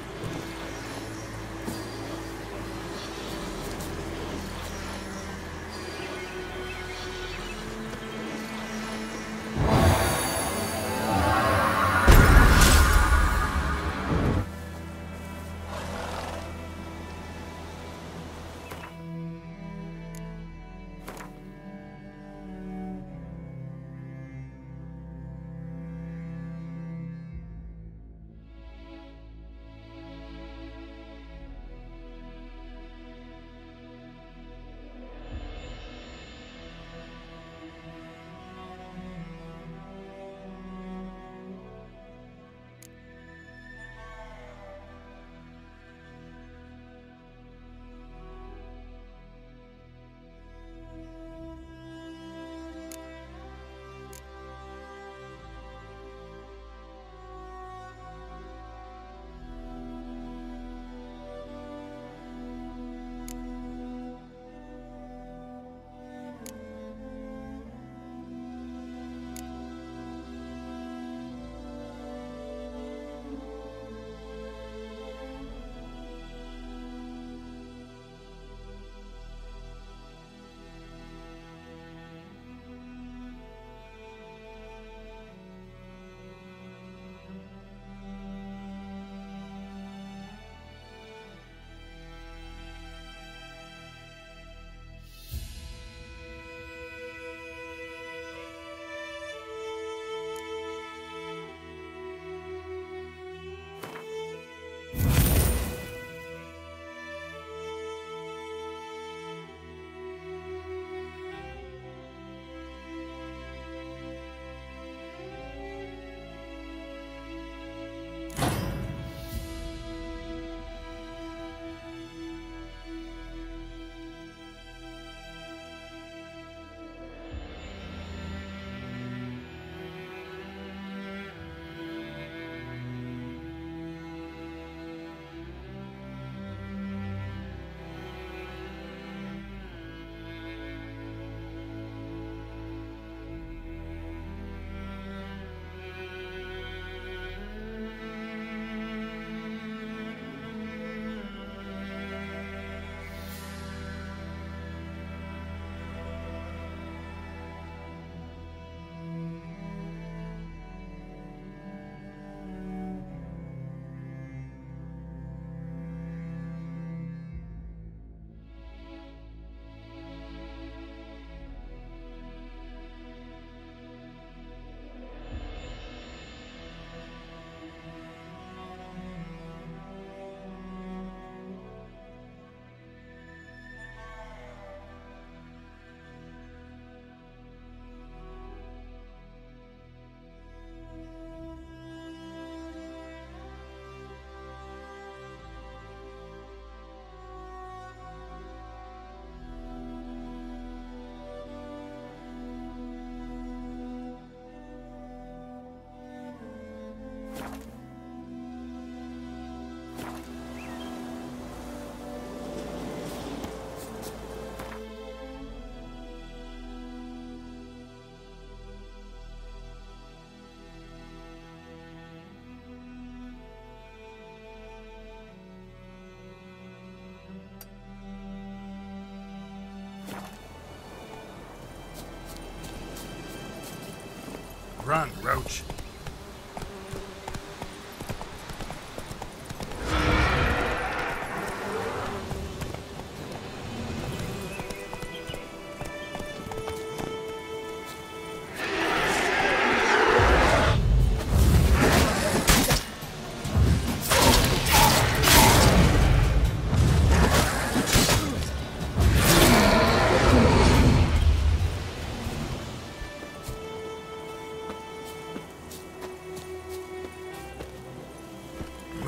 Run, Roach.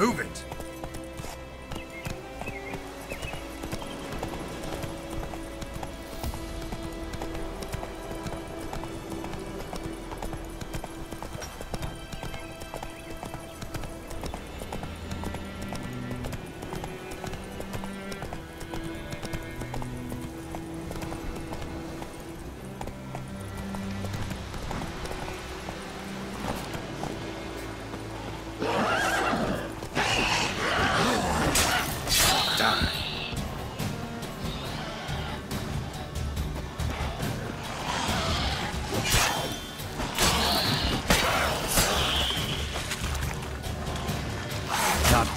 Move it!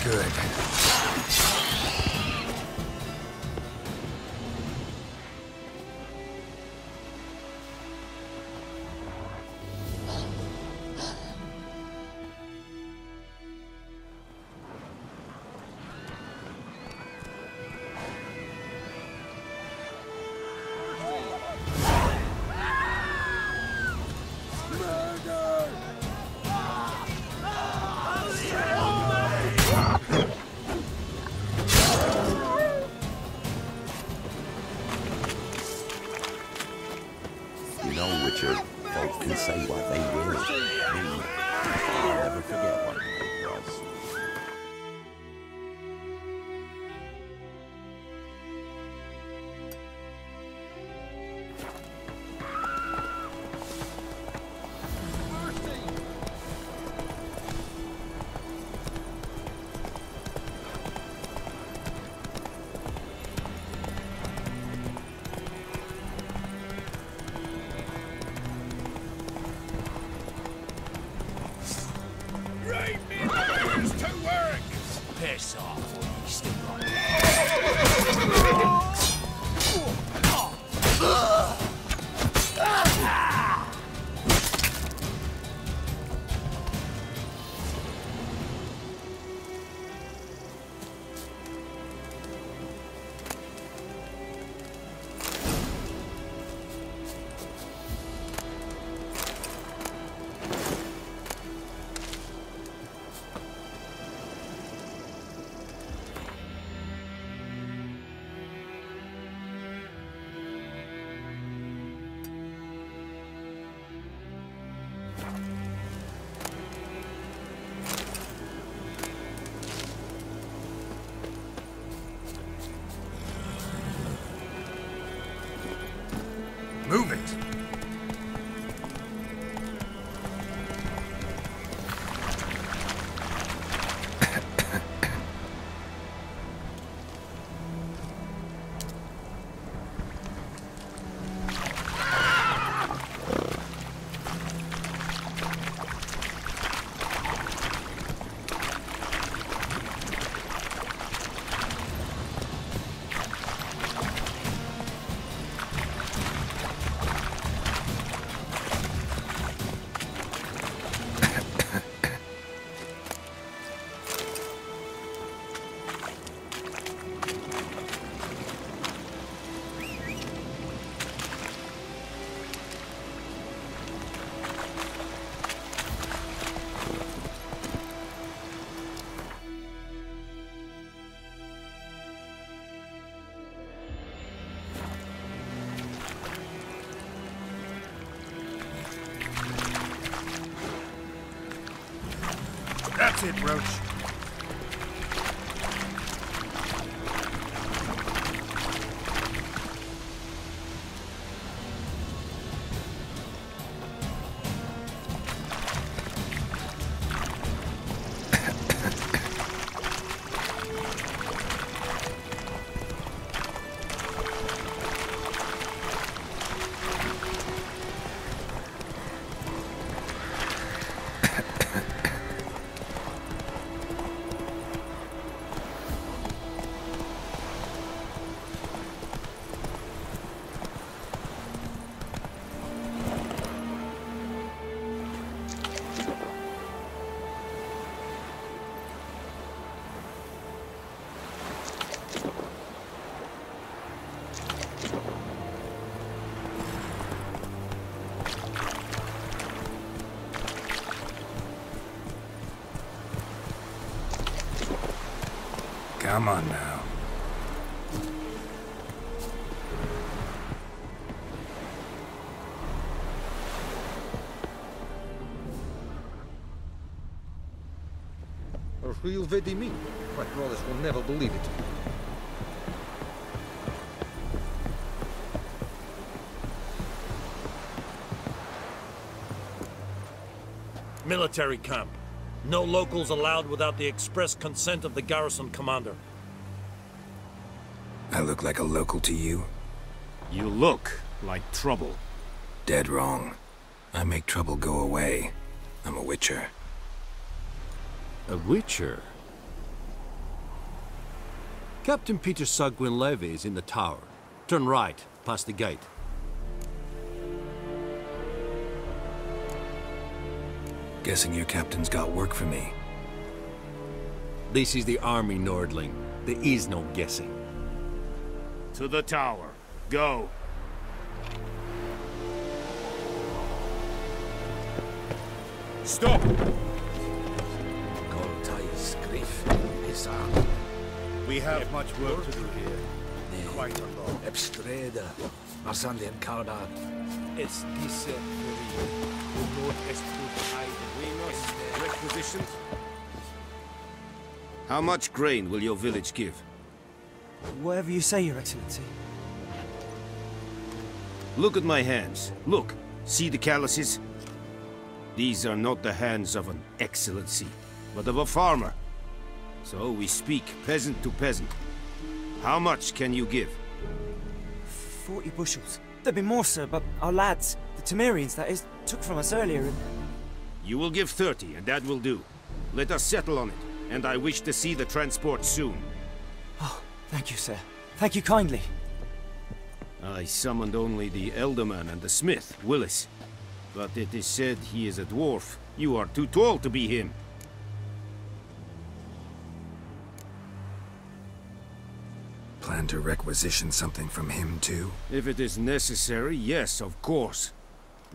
good. Folk can say what they will. I'll never forget what it was. Piss off, or you still got Move it! That's it, Roach. Come on now. Or who you vedi me? My brothers will never believe it. Military camp. No locals allowed without the express consent of the garrison commander. I look like a local to you? You look like trouble. Dead wrong. I make trouble go away. I'm a witcher. A witcher? Captain Peter Sagwin Levy is in the tower. Turn right, past the gate. Guessing your captain's got work for me. This is the army, Nordling. There is no guessing. To the tower. Go. Stop! We have much work to do here. Quite a lot. Ebstreda, Marsandi and Kaldar. Es diese Not es requisitioned. How much grain will your village give? Whatever you say, Your Excellency. Look at my hands. Look. See the calluses? These are not the hands of an excellency, but of a farmer. So we speak peasant to peasant. How much can you give? 40 bushels. There'd be more, sir, but our lads, the Temerians, that is, took from us earlier and... You will give 30, and that will do. Let us settle on it, and I wish to see the transport soon. Oh, thank you, sir. Thank you kindly. I summoned only the Elderman and the smith, Willis. But it is said he is a dwarf. You are too tall to be him. Plan to requisition something from him, too? If it is necessary, yes, of course.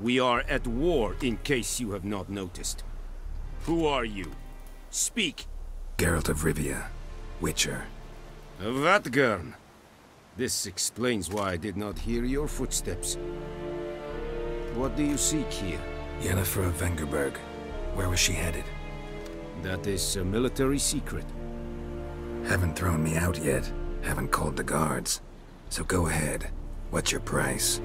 We are at war, in case you have not noticed. Who are you? Speak. Geralt of Rivia, Witcher. Vatgern. This explains why I did not hear your footsteps. What do you seek here? Yennefer of Vengerberg. Where was she headed? That is a military secret. Haven't thrown me out yet. Haven't called the guards. So go ahead. What's your price?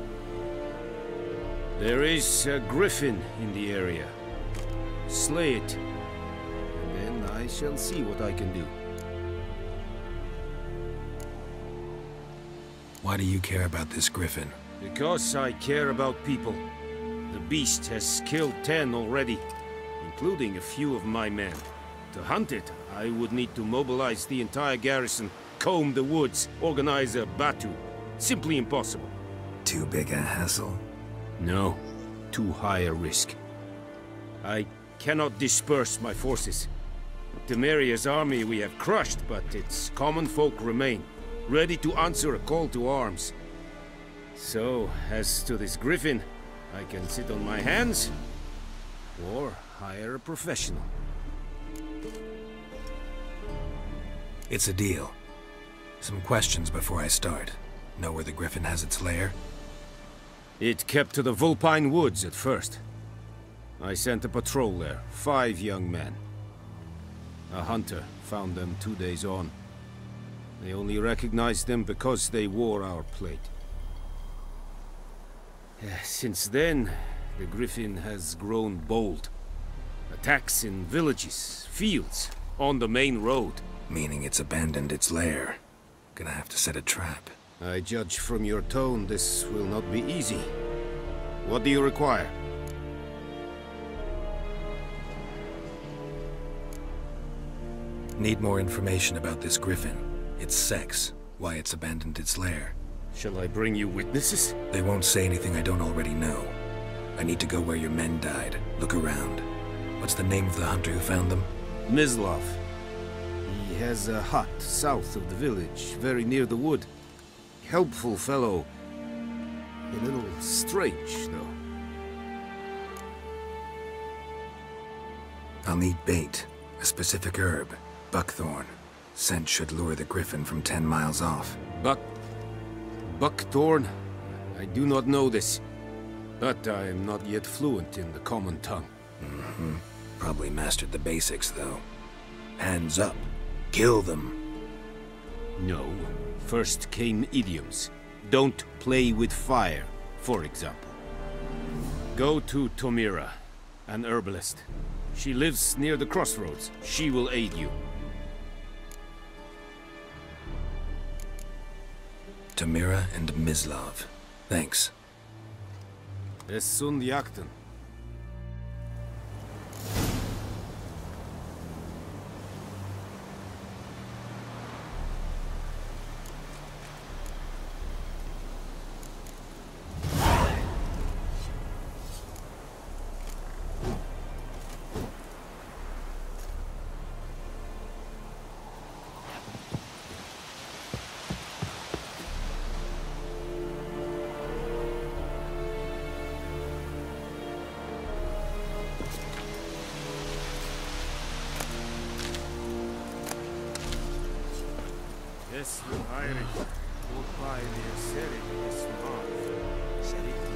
There is a griffin in the area. Slay it. And then I shall see what I can do. Why do you care about this griffin? Because I care about people. The beast has killed 10 already, including a few of my men. To hunt it, I would need to mobilize the entire garrison, comb the woods, organize a batu. Simply impossible. Too big a hassle? No. Too high a risk. I cannot disperse my forces. Temeria's army we have crushed, but its common folk remain, ready to answer a call to arms. So, as to this griffin, I can sit on my hands, or hire a professional. It's a deal. Some questions before I start. Know where the griffin has its lair? It kept to the Vulpine Woods at first. I sent a patrol there, 5 young men. A hunter found them 2 days on. They only recognized them because they wore our plate. Since then, the griffin has grown bold. Attacks in villages, fields, on the main road. Meaning it's abandoned its lair. Gonna have to set a trap. I judge from your tone this will not be easy. What do you require? Need more information about this griffin. Its sex, why it's abandoned its lair. Shall I bring you witnesses? They won't say anything I don't already know. I need to go where your men died. Look around. What's the name of the hunter who found them? Mislav. He has a hut south of the village, very near the wood. Helpful fellow. A little strange, though. I'll need bait. A specific herb. Buckthorn. Scent should lure the griffin from 10 miles off. Buckthorn? I do not know this. But I am not yet fluent in the common tongue. Mm-hmm. Probably mastered the basics, though. Hands up. Kill them. No. First came idioms. Don't play with fire, for example. Go to Tomira, an herbalist. She lives near the crossroads. She will aid you. Tomira and Mislav. Thanks. Es sunt jakten. Es wird Irish. Goodbye, dear Seri. Es